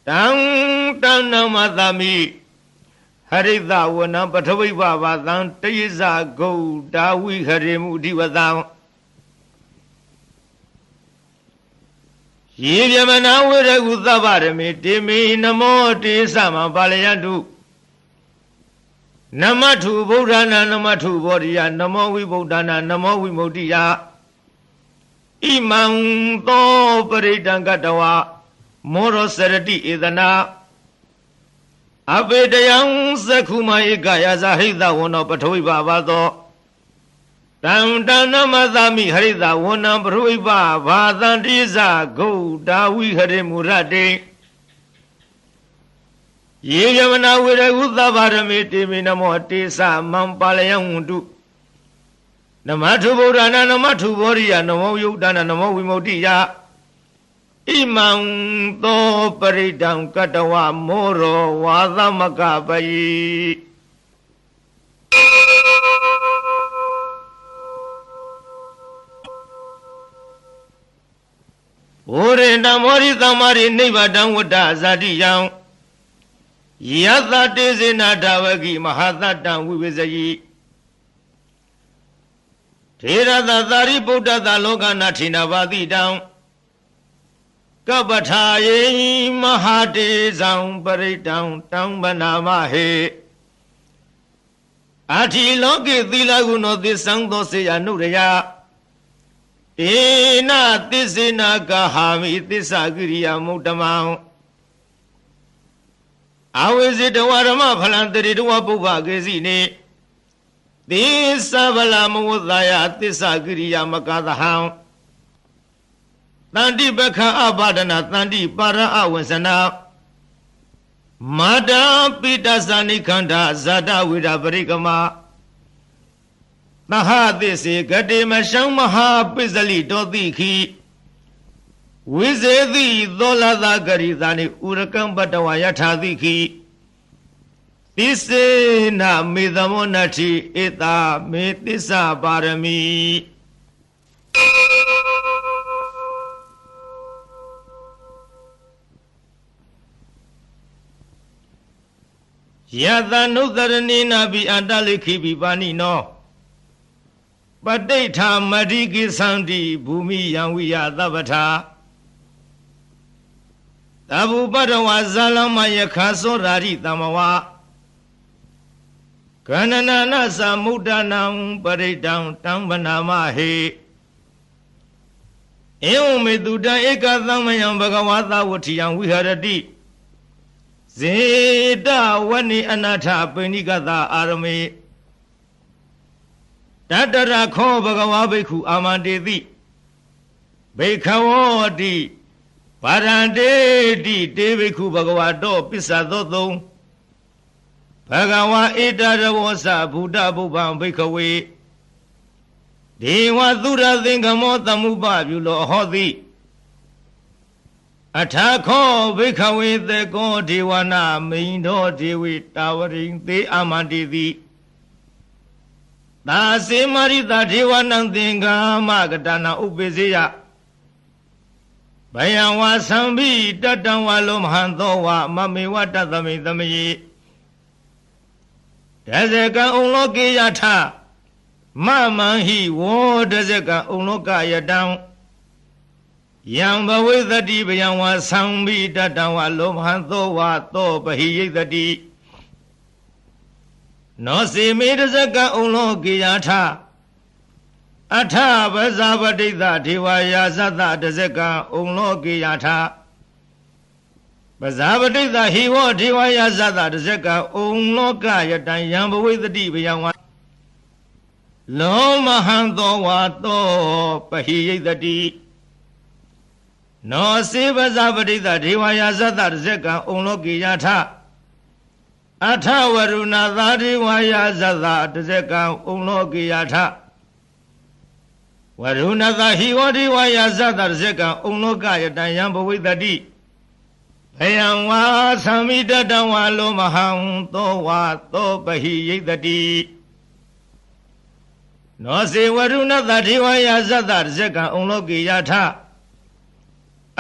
တံတံနမသမိဟရိတဝနံပထဝိပါဘာသံတယဇဂௌဒါဝိဟရေမုဓိဝတံယေဗျမနာဝေရကုသဗ္ဗရမေတေမေနမောတေသမံပါလယတုနမထုဗုဒ္ဓနာနမထုဘောဓိယနမောဝိဗုဒ္ဓနာနမောဝိမု ക്തി ယဣမံသောပရိတံကတဝမောရောစရတိဧဒနာအပေတယံသက္ခုမဧကယာဇဟိတဝနောပထဝိပါဘာသောတံတဏမသမိဟရိတဝနံပထဝိပါဘာသံတိဇဂௌဒါဝိဟရေမူရတေယေယမနာဝေရကုသဗ္ဗရမေတေမေနမောတေသမံပါလယံဝန္တုနမထုဗုဒ္ဓနာနမထုဘောရိယနမောယုဒ္ဓနာနမောဝိမု ക്തി ယဣမံသောပရိတံကတဝမောရောဝါသမကပယိဘုရေတံမောရိသမ္မာရိနိဗ္ဗာတံဝတ္တဇာတိယံယသတေဇေနာဓဝကိမဟာတတံဝိဝေဇယိထေရသသာရိပုတ္တသလောကနာထိနာပါတိတံကပ္ပထာယေမဟာတေဇံပရိတံတံဗနာမဟေအာတိလောကေသီလဂုဏောသစ္စံသောစေယနုရယဧနသစ္စေနာကဟာမိသစ္စာကိရိယာမုတ္တမံအဝိဇိတဝရမဖလံတရိတဝပုဗ္ဗကေစီနေသစ္စာဗလာမဝသယသစ္စာကိရိယာမကသဟံတန္တိပခအပါဒနာတန္တိပါရအဝဉ္စနာမာတာပိတသဏိခန္ဓာဇာတဝိရပရိကမသဟသစ္စေဂတိမရှံမဟာပိစလိတောတိခိဝိဇေတိသောလသဂရိသနိဥရကံပတဝယထာတိခိသစ္စေနမေသမောနတိဧတာမေသစ္စာပါရမီယတနုတရဏိနာဘိအတလိခိဘိပါဏိနောပဋိဋ္ဌာမတိကိသန္တိဘူမိယံဝိယသဗ္ဗထာသဗ္ဗုပတဝါဇာလမယခာသောရာရိတမဝါကန္နနာနသမုဒ္ဒနံပရိတံတံဗနာမဟေဧဝမေတုတံဧကသမယံဘဂဝါသဝဋ္ဌိယံဝိဟရတိ ဇေတဝနိအနာထပိဏိကသာအာရမေတတရခောဘဂဝါဘိက္ခုအာမန္တေတိဘိက္ခဝောတိပါရန္တေတိတေဘိက္ခုဘဂဝါတောပစ္ဆသောသုံးဘဂဝါဧတရဝောသဗုဒ္ဓဘုဗ္ဗံဘိက္ခဝေဒေဝသုရသင်္ကမောသမုပပြုလောဟောတိအထာခောဘိက္ခဝေသေကောဒေဝနာမိန်တော်ဒေဝိတာဝရိံသေအာမန္တိတိသာစေမရိတာဒေဝနံသင်္ကာမကတနာဥပိစေယဘယံဝါသံဘိတတံဝါလောမဟံသောဝမမေဝတသမိသမယေတဇကံဩလောကေယထမမံဟိဝောတဇကံဩလောကယတံယံဘဝေသတိဘယံဝါသံဘိတတံဝါလောမဟံသောဝသောပဟိယိတတိနောစေမေတဇကံဩလောကေယထအထပဇာပတိသဒေဝယာသတတဇကံဩလောကေယထပဇာပတိသဟိဝောဒေဝယာသတတဇကံဩလောကယတံယံဘဝေသတိဘယံဝါလောမဟံသောဝသောပဟိယိတတိနောစေပဇာပတိသဒေဝယာသတတဇကံဩလောကေယထအထဝရုဏသာဒေဝယာသတတဇကံဩလောကေယထဝရုဏသာဟိဝတိဝါယသတ္တဇကံဩလောကယတံယံဘဝိတတိဘယံဝါသံမိတတံဝါလောမဟံသောဝါသောပဟိယိတတိနောစေဝရုဏသာဒေဝယာသတ္တဇကံဩလောကေယထ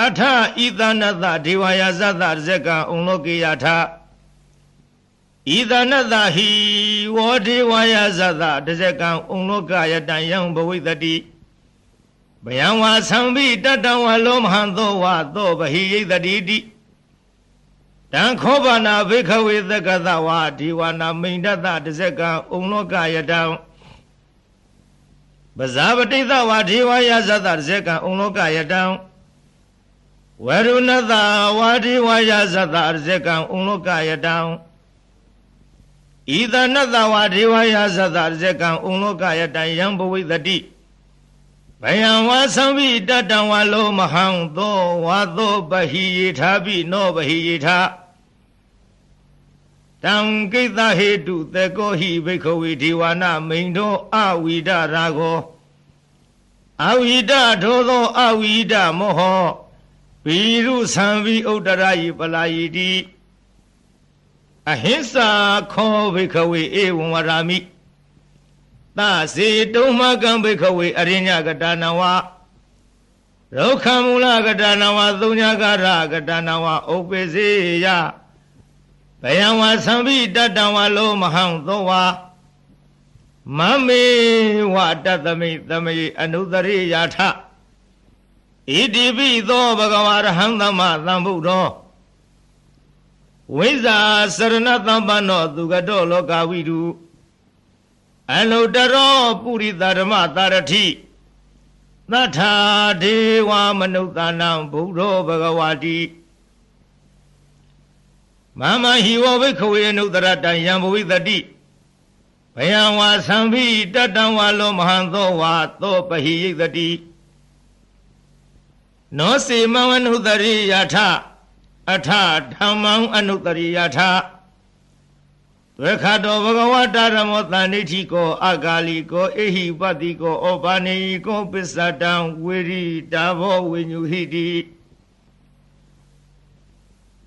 အထဣသနတဒေဝယာသတ္တဇကံဩလောကေယထဣသနတဟိဝောဒေဝယာသတ္တဇကံဩလောကယတံယံဘဝိတတိဘယံဝါသံဘိတတံဝါလောမဟံသောဝါသောပဟိယိတတိတိတံခောဘာနာဘိခဝေသကသဝါဒီဝနာမိန်တတတဇကံဩလောကယတံပဇာပတိသဝါဒီဝါယသတတဇကံဩလောကယတံဝရုဏသဝါဒီဝါယသတတဇကံဩလောကယတံဣသနတဝါဒီဝါယသတတဇကံဩလောကယတံယံဘဝိတတိဘယံဝါသံဘိတတံဝါလောမဟံသောဝါသောပဟိယေထာပိနောပဟိယေထာတံကိတဟေတုသေကောဟိဘိက္ခဝေဒေဝနာမိန်တော်အဝိဒရာဂောအဝိဒထိုသောအဝိဒမောဟဘိရုသံဘိဥတ္တရာယိပလာယိတိအဟိစ္ဆာခောဘိက္ခဝေဧဝံဝရာမိသစေတုံမကံဘိက္ခဝေအရိညကတနာဝရုခမူလကတနာဝသုညကာရကတနာဝဥပ္ပေစေယဘယံဝသံဘိတတံဝလောမဟံသောဝမမေဝတတမိသမယေအနုတရိယာထဣတိပိသောဘဂဝါရဟံသမ္မာသမ္ဗုဒ္ဓောဝိဇ္ဇာစရဏသမ္ပန္နောသူကတောလောကဝိတုအနုတရောပုရိသဓမ္မတာရတိသတ္ထာဒေဝမနုဿာနံဘုဒ္ဓောဘဂဝါတိမမဟိဝဘိက္ခဝေအနုတရတံယံဘဝိတတိဘယံဝါသံဘိတတံဝါလောမဟံသောဝါသောပဟိယိတတိနောစေမဝနုတရိယထအထဓမ္မံအနုတရိယထသွေခတောဘဂဝတာရမောတဏိဋ္ဌိကောအဂါလိကောအေဟိပတိကောဩဘာနေကောပစ္စတံဝေရိတာဘောဝိညုဟိတိ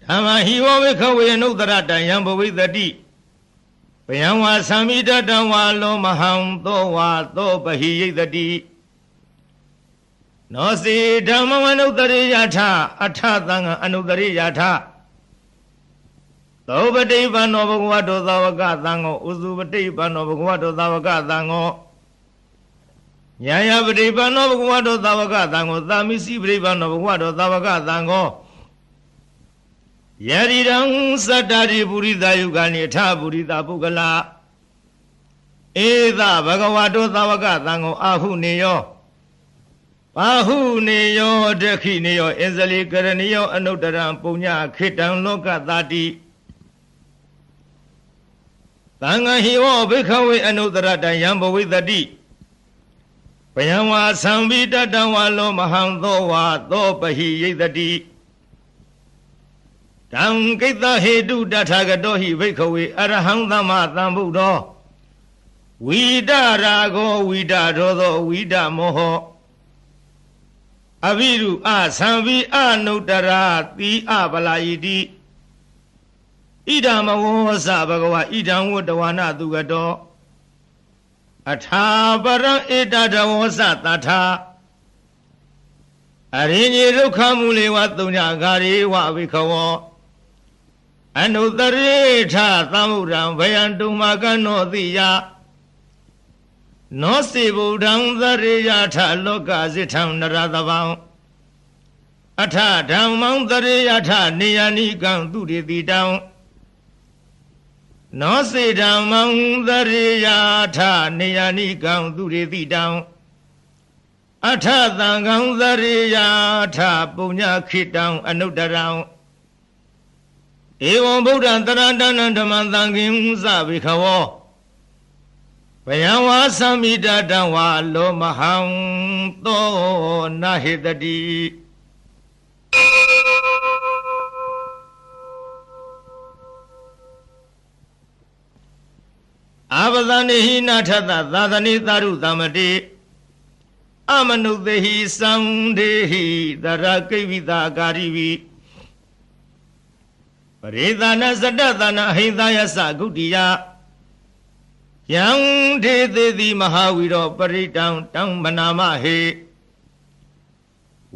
ဓမ္မဟိဝဝိခဝေနုတရတံယံဘဝိတတိဘယံဝါသံမိတတံဝါလောမဟံသောဝါသောပဟိယိတတိနောစေဓမ္မဝနုတရိယထအထသံဃအနုတရိယထသောပတိပန္နောဘဂဝတောသာဝကသံဃောဥစုပတိပန္နောဘဂဝတောသာဝကသံဃောညာယပတိပန္နောဘဂဝတောသာဝကသံဃောသာမိစီပတိပန္နောဘဂဝတောသာဝကသံဃောယရိရံသတ္တရိပုရိသယုဂာနိထပုရိသပုဂ္ဂလာဧသဘဂဝတောသာဝကသံဃောအာဟုနေယောဘာဟုနေယောဒခိနေယောအင်္ဇလိကရဏီယောအနုတ္တရံပုညခေတံလောကတာတိ သံဃာဟိဝဘိခဝေအနုတရတယံဘဝိတတိဘယံဝါသံဝိတတံဝါလောမဟံသောဝါသောပဟိယိတတိတံကိတဟေတုတထာဂတောဟိဘိခဝေအရဟံသမ္မာသမ္ဗုဒ္ဓောဝိဒရာဂောဝိဒရောသောဝိဒမောဟအဘိရုအသံဝိအနုတရာတိအပလာယိတိဣဒံမဝောသဘဂဝါဣဒံဝတ္တဝနာသူကတောအထာပရံဣတတဝောသတထာအရိညေဒုက္ခမူလေဝသုံးညဂါရေဝဝိခဝောအနုတရေထသမုဒံဘယံတုမကနောတိယနောစေဗုဒ္ဓံသရေယထလောကစိထံနရသဗံအထဓမ္မံသရေယထနေယနိကံသူရိတိတံနောစေဓမ္မံသရေယထနေယနိကံသူရိတိတံအထသံဃံသရေယထပုညခိတံအနုတရံဧဝံဗုဒ္ဓံတရတနံဓမ္မံသံဃင်သဗိခဝောဘယံဝါသမိတတံဝါလောမဟံသောနဟေတတိအာပဒနေဟိနာထသသာသနေသာရုသမတိအမနုသေဟိသံဒေဟိတရကိဝိတာကာရိဝိပရိသနာစတ္တသနာဟိသယသဂုတိယယံဒေသေတိမဟာဝီရောပရိတံတံမနာမဟေ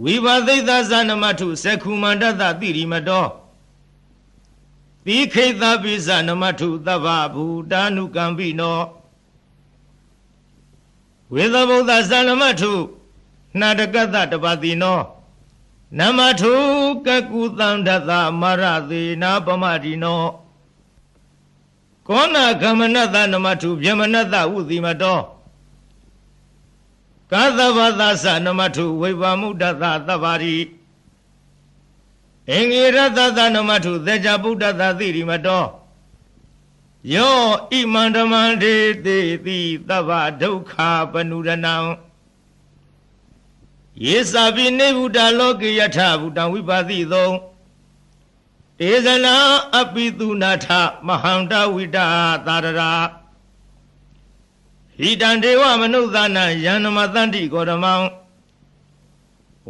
ဝိဘသိသဇနမထုသက္ခုမန္တတတိရိမတောသီခိတပိဇနမထုသဗ္ဗဘူတာနုကံပိနောဝေသဗုဒ္ဓဇနမထုနာတကတတပတိနောနမထုကကုသံဒသမရသေနာပမတိနောကောနာကမနတနမထုဗျမနတဝုတိမတောကာသဗသသနမထုဝိဗမုဒ္ဒသသဗ္ဗရိအင်္ဂေရတသနမထုသေချာဗုဒ္ဓသတိရိမတောယောဣမန္တမန္တေတိတိသဗ္ဗဒုက္ခပနုရဏံယေသဗိနေဗုဒ္ဓလောကေယထဗုဒ္ဓဝိပါတိသောတေဇနာအပိတုနာထမဟန္တဝိတာသာရရာဟိတံဒေဝမနုဿာနံယန္နမတန္တိကောဓမံ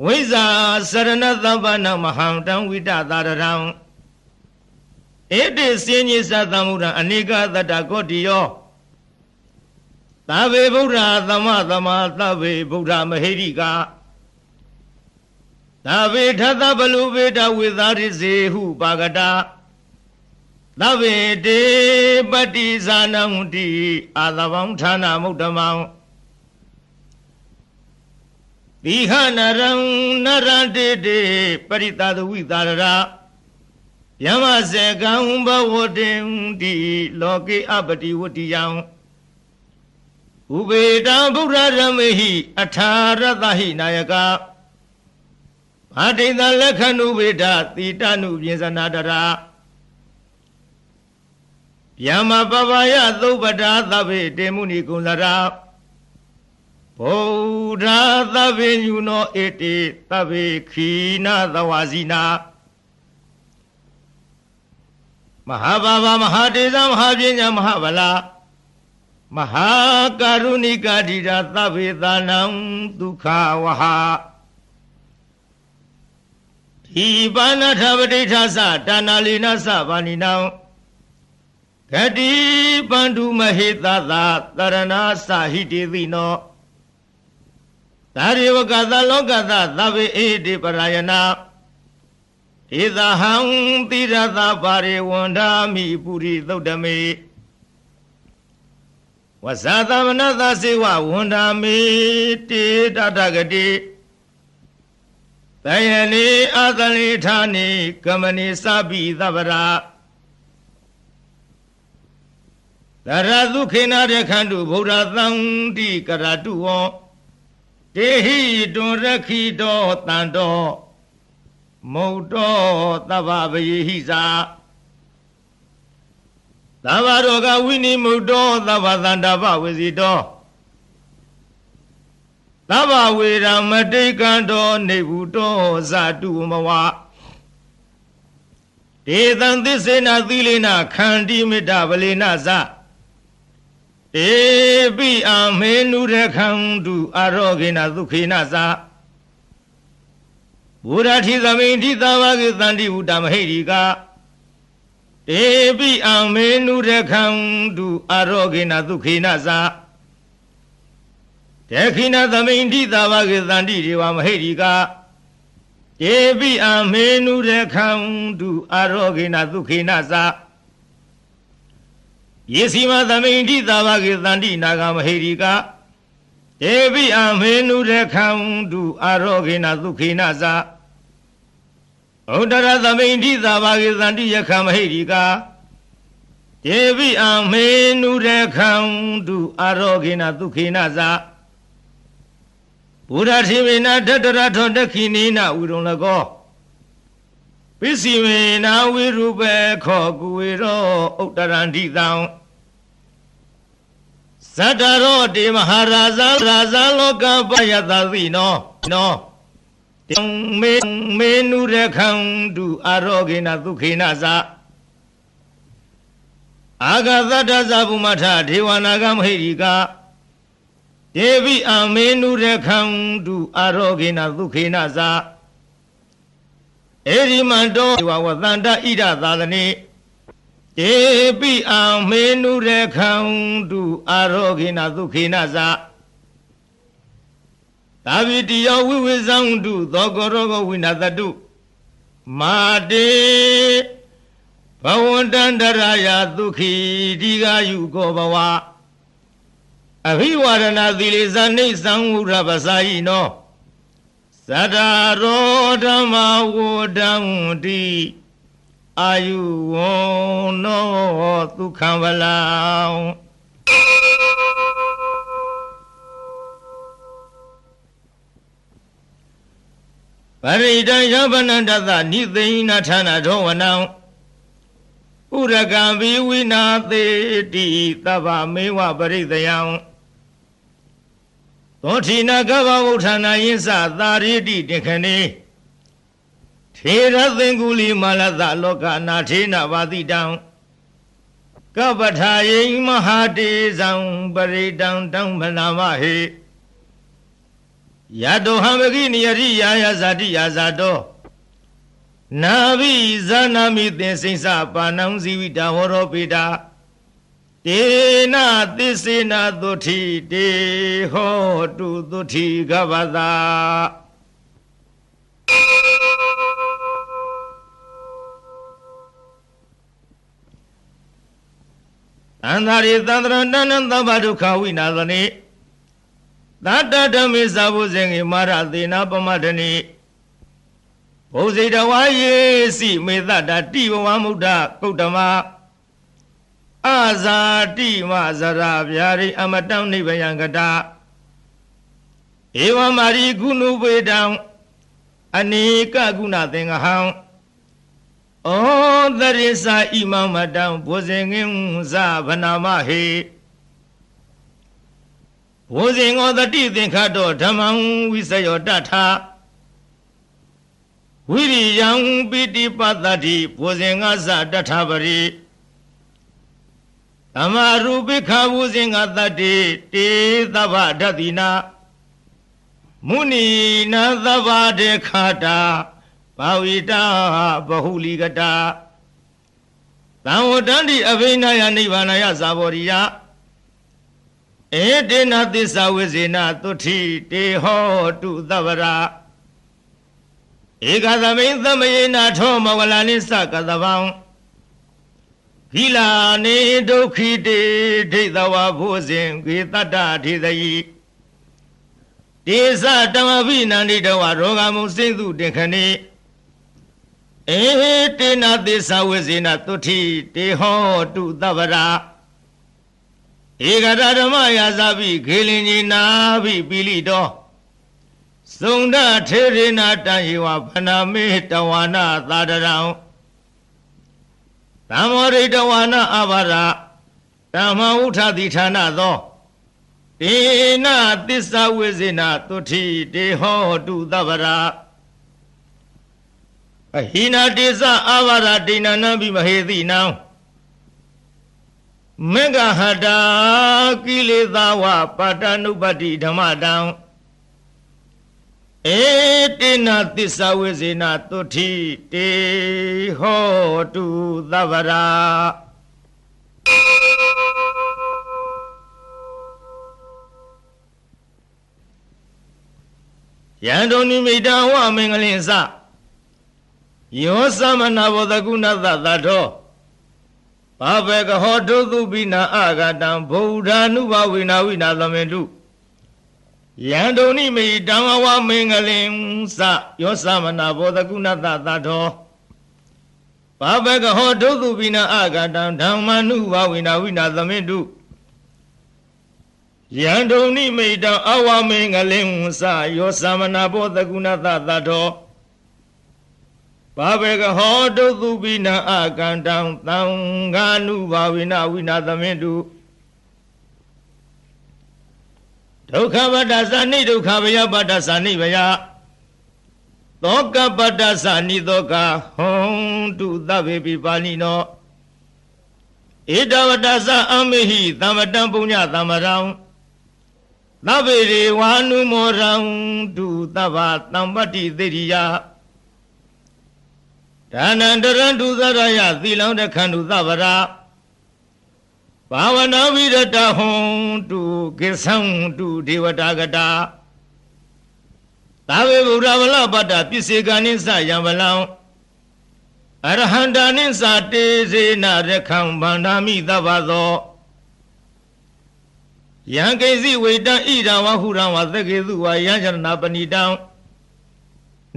ဝိဇာစရဏသဗ္ဗနံမဟန္တံဝိတာသာရရံဧတေစေညိသသမုဒ္ဒံအနေကသတ္တကောတိယောသဗ္ဗေဗုဒ္ဓသမသမသဗ္ဗေဗုဒ္ဓမဟိရိကာသဗ္ဗေထသဗလူဝေဒဝေသာရိစေဟုပါကတာသဗ္ဗေတေပတိဇာနံတိအာသဗံဌာနမုဒ္ဓမံသီဟနရံနရတေတေပရိသသဝိသာရယမစေကံဘဝတေတိလောကေအပတိဝတ္တိယံဥပေတံဗုဒ္ဓရမေဟိအထာရတဟိနာယကဘာတိတလက္ခဏုဝေဒတိတနုပြင်စနာတရာယမပပယသုပ္ပတာသဗ္ဗေတေမုနိကုလရာဗုဒ္ဓသဗ္ဗေညုနောဧတေသဗ္ဗေခိနာသဝါစီနာမဟာဘာဝမဟာတေဇမဟာပညာမဟာဗလာမဟာကာရုဏိကာဓိတာသဗ္ဗေသာနံဒုက္ခဝဟာဒီပါဏထပဋိဌာသဒါနာလီနသဗာနိနံဂတိပန္တုမဟေသသတရဏသဟိတေတိနောသာရိဝကသလောကသသဗ္ဗေဧတိပရယနာဧသဟံတိရသပါရိဝန္ဒာမိပုရိသုတ်တမေဝဇာသမနသစေဝဝန္ဒာမေတေတတဂတိတယနေအာသလိဌာနိကမနိသဗ္ဗိသဗ္ဗရာတရသုခေနရခန္တုဗုဒ္ဓသံတိကရတုဝောတေဟိတွန်ရခိတောတန္တောမုတ်တောသဗ္ဗဗယေဟိသာ သဗ္ဗရောဂဝိနိမုတ်တောသဗ္ဗသန္တာပဝေစီတောသဗ္ဗဝေရမတိကံတောနေဘူးတောဇာတုမဝဒေသံသစ္စေနသီလေနခန္တိမေတ္တဗလေနဇတေပိအမေနုရခန္တုအာရောဂေနဒုခေနဇဘုရားထိသမိန်ထိသာဝကေတန္တိဝုတမဟိရိကတေပိအမေနုရခန္တုအာရောဂေနဒုခေနဇတေခိနသမိန်ထိသာဝကေတန္တိဒေဝမဟိရိကတေပိအမေနုရခန္တုအာရောဂေနဒုခေနဇယေစီမသမိန်ထိသာဝကေတန္တိနာဂမဟိရိကတေပိအမေနုရခန္တုအာရောဂေနဒုခေနဇဩဒရသမိန်ထိသာဝကေတန္တိယခမဟိရိကတေပိအမေနုရခန္တုအာရောဂေနဒုခေနဇဘုရားတိမေနတတရထောတခိနိနဝိရုံလကောပိစီမေနဝိရုပေခောကုဝေရောဥတ္တရန္တိတံဇတ္တရောတေမဟာရာဇလောကပယတသိနောတေမေနုရခန္တုအာရောဂေနဒုခေနဇအာဂသတ္တဇဗုမထဒေဝနာဂမဟိရိကဒေဝိအမေနုရခန္တုအာရောဂေနဒုခေနဇဧရိမန္တောဝဝသန္တဣဒသာသနေတေပိအမေနုရခန္တုအာရောဂေနဒုခေနဇသာဝိတိယောဝိဝေဇံတုသောကောရောဂဝိနသတုမာတေဘဝန္တန္တရာယဒုခိဒီဃယုကောဘဝအဘိဝရဏသီလေဇာနိသံဝရပစာယိနောသတ္တရောဓမ္မဝဒံတိအာယုဝနောဒုက္ခံဝလံပရိဒံယဗနန္တသနိသိဏဌာနထောဝနံဥရကံဘိဝိနာသေတိသဗ္ဗမေဝပရိသယံသောထိနာကဗ္ဗဝုဌာနာယင်းစသာရိတိတေခဏေထေရသင်္ကုလီမာလသလောကနာထေနဝါတိတံကပ္ပထာယိမဟာတေဇံပရိတံတံမနာမဟေယတောဟံမကိနိယရိယာယဇာတိယာဇာတောနာဘိဇာနာမိသင်္စိစပါဏံဇီဝိတာဟောရောပိတာတေနသစ္စေနသုထိတေဟောတုသုထိကဗ္ဗသာသန္တာရိသန္တရဏနံသဗ္ဗဒုက္ခဝိနာသနေသတ္တဓမ္မေသာဘုဇင်္ဂေမာရသေနာပမတ္တနိဘုဇိတဝါယေစီမေတ္တတိဘဝမုဒ္ဒကုတ္တမအာဇာတိမဇရာဗျာရိအမတံနိဗ္ဗယံကတာဧဝမာရိကုဏုပေတံအနေကကုဏသင်္ဃဟံဩသရိစာဣမမတံဘုဇင်ငင်းဇဗနာမဟေဘုဇင်ဩတတိသင်္ခတောဓမ္မံဝိစယောတထာဝိရိယံပိတိပတ္တိဘုဇင်ငါဇတထာပရိသမာရူပိခဝုဇင်္ဂတတေတေသဗ္ဗဓတ္တိနာမုဏီနာသဗ္ဗဒေခတာဘာဝိတာဘဟုလိကတာသံဝတ္တန္တိအဘိနာယနိဗ္ဗာနယဇာဘောရိယဧတေနသစ္စာဝိဇေနသုထိတေဟောတုသဗ္ဗရာဧကသမိန်သမယေနထောမဝလာနိသကသဗံဟိလာနေဒုက္ခိတေဒိဋ္ဌဝါဘုဇင်ဂေတတ္တထေသယိတေသတမဘိနန္တိတဝရောဂမုစိသုတေခဏေဧတေနသစ္စာဝိဇေနသုထိတေဟောတုသဗ္ဗရာဧကရဓမ္မယာဇာပိခေလင်ကြီးနာဘိပိလိတောသုန္ဒထေရေနာတံယေဝဖနာမေတဝါနာသာဒရံ သမ္မောရိတဝါနအဘာရဓမ္မဥထတိဌာနသောဒေနသစ္စာဝိဇေနသုတိတေဟောတုသဗ္ဗရာအဟိနာတေသအဘာရဒိဏနံပိမဟေတိနံမေဃဟတာကိလေသာဝပါတနုပတ္တိဓမ္မတံဧတေနသစ္စာဝိဇေနသုတိတေဟောတုသဗ္ဗရာယံတုန်နိမိတံဝမင်္ဂလင်္စယောသမနာဘောဓကုဏသသတောဘာဘေကဟောတုသုပိနာအာဂတံဗုဒ္ဓ ानु ဘဝိနာဝိနာသမင်တုယံတုန်နိမိတံဝမင်္ဂလင်္စယောသမနာဘောဓကုဏသသတောဘာဘေကဟောတုသုပိနာအာဂတံဓမ္မ ानु ဘဝိနာဝိနာသမင်တုယံတုန်နိမိတံအဝမင်္ဂလင်္စယောသမနာဘောဓကုဏသသတောဘာဘေကဟောတုသုပိနံအာကန္တံသံဃာနုဘာဝိနဝိနာသမင်တုဒုက္ခပတ္တသနိဒုက္ခဘယပတ္တသနိဘယသောကပတ္တသနိသောကဟွန်တုသဗ္ဗေပိပါဏိနောဧတဝတ္တသအမေဟိသမ္မတံပုညသမ္မရံသဗ္ဗေရေဝါနုမောရံတုသဗ္ဗသံပတ္တိသေရိယဒါနန္တရံဒုသရယသီလံတခန္တုသဗ္ဗရာဘာဝနာဝိရတဟွန်တုကိသံတုဒေဝတာကတာသာဝေဗုဒ္ဓဝလပတ္တပစ္စေကနိသယံဗလံအရဟန္တာနိသတေစေနရခံဗန္ဓာမိသဗ္ဗသောယံကိစီဝေတံဣဒံဝဟုရံဝသကေသုဝယံယရဏပဏိတံ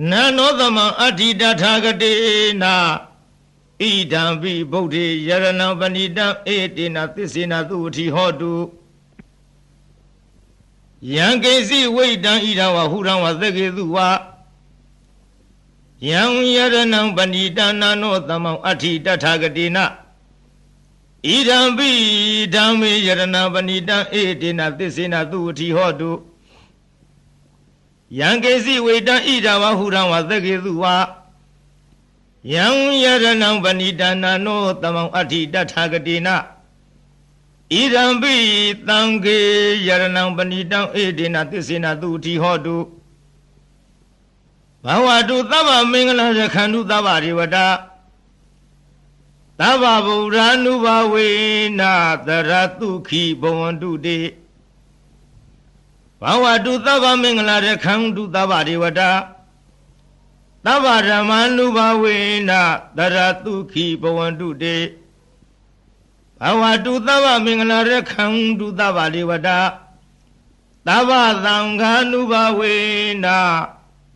နနောသမံအဋ္ဌိတထာဂတေနာဣဒံပိဗုဒ္ဓေယရဏံပဏိတံဧတေနသစ္စေနသုဝတိဟောတုယံကိစီဝိတံဣဒံဝဟုရံဝသကေသုဝယံယရဏံပဏိတံနနောသမံအဋ္ဌိတထာဂတေနာဣဒံပိဓမ္မေယရဏံပဏိတံဧတေနသစ္စေနသုဝတိဟောတုယံကေစီဝေတံဣဒဝဟုရံဝသကေသုဝယံယရဏံပဏိတနာနောသမံအဋ္ဌိတထာဂတိနာဣဒံပိသံဃေယရဏံပဏိတံဧတေနသစ္စေနသုတိဟောတုဘဝတုသဗ္ဗမင်္ဂလရခန္တုသဗ္ဗရေဝတာသဗ္ဗဗုဒ္ဓ ानु ဘဝေနာသရတုခိဘဝန္တုတေဘာဝတုသဗ္ဗမင်္ဂလာရခံတုသဗ္ဗဒေဝတာသဗ္ဗဓမ္မာနုဘဝေနတရတုခိဘဝန္တုတေဘာဝတုသဗ္ဗမင်္ဂလာရခံတုသဗ္ဗဒေဝတာသဗ္ဗသံဃာနုဘဝေန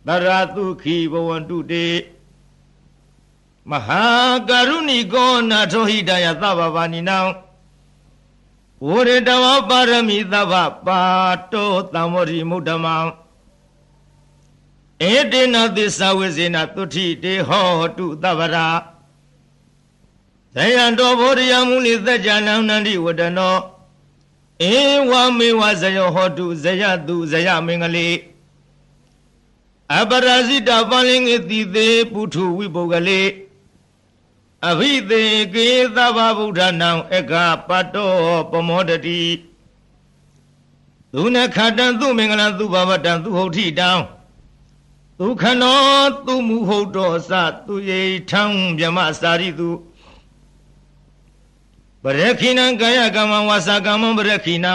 တရတုခိဘဝန္တုတေမဟာကရုဏီကောနာထောဟိတယသဗ္ဗဗာနိနံဝရတဝပါရမီသဗ္ဗပါတောသံမောရိမုဒ္ဓမံဧတေနသစ္စာဝိဇေနသုတိတေဟောတုသဗ္ဗရာဇယံတောဘောဓယမုနိသัจ jana နန္တိဝတနောဧဝမေဝဇယောဟောတုဇယတုဇယမင်္ဂလေအပရာဇိတပလင်္ဂတိသေပုထုဝိပုဂ္ဂလေအဘိသေကေသဗ္ဗဗုဒ္ဓနံဧကပတ္တောပမောတတိသူနခတံသူမင်္ဂလံသူဘဝတံသူဟုတ်ထိတံသူခနောသူမူဟုတ်တော်စသူယေထံမြမစာရိတုပရခိဏံကာယကမ္မဝါစာကမ္မပရခိဏံ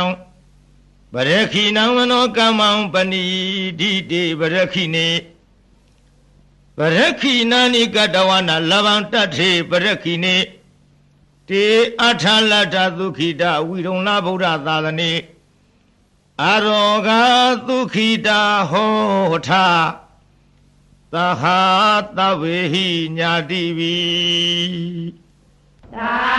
ပရခိဏံမနောကမ္မံပဏိဒိတေပရခိနေပရခိနာနိကတဝနာလဗံတထေပရခိနေတေအထလတ္ထသုခိတဝိရုံလဗုဒ္ဓသာသနေအရောဂသုခိတဟောထသဟာသဗ္ဗေဟိညာတိဝိသာ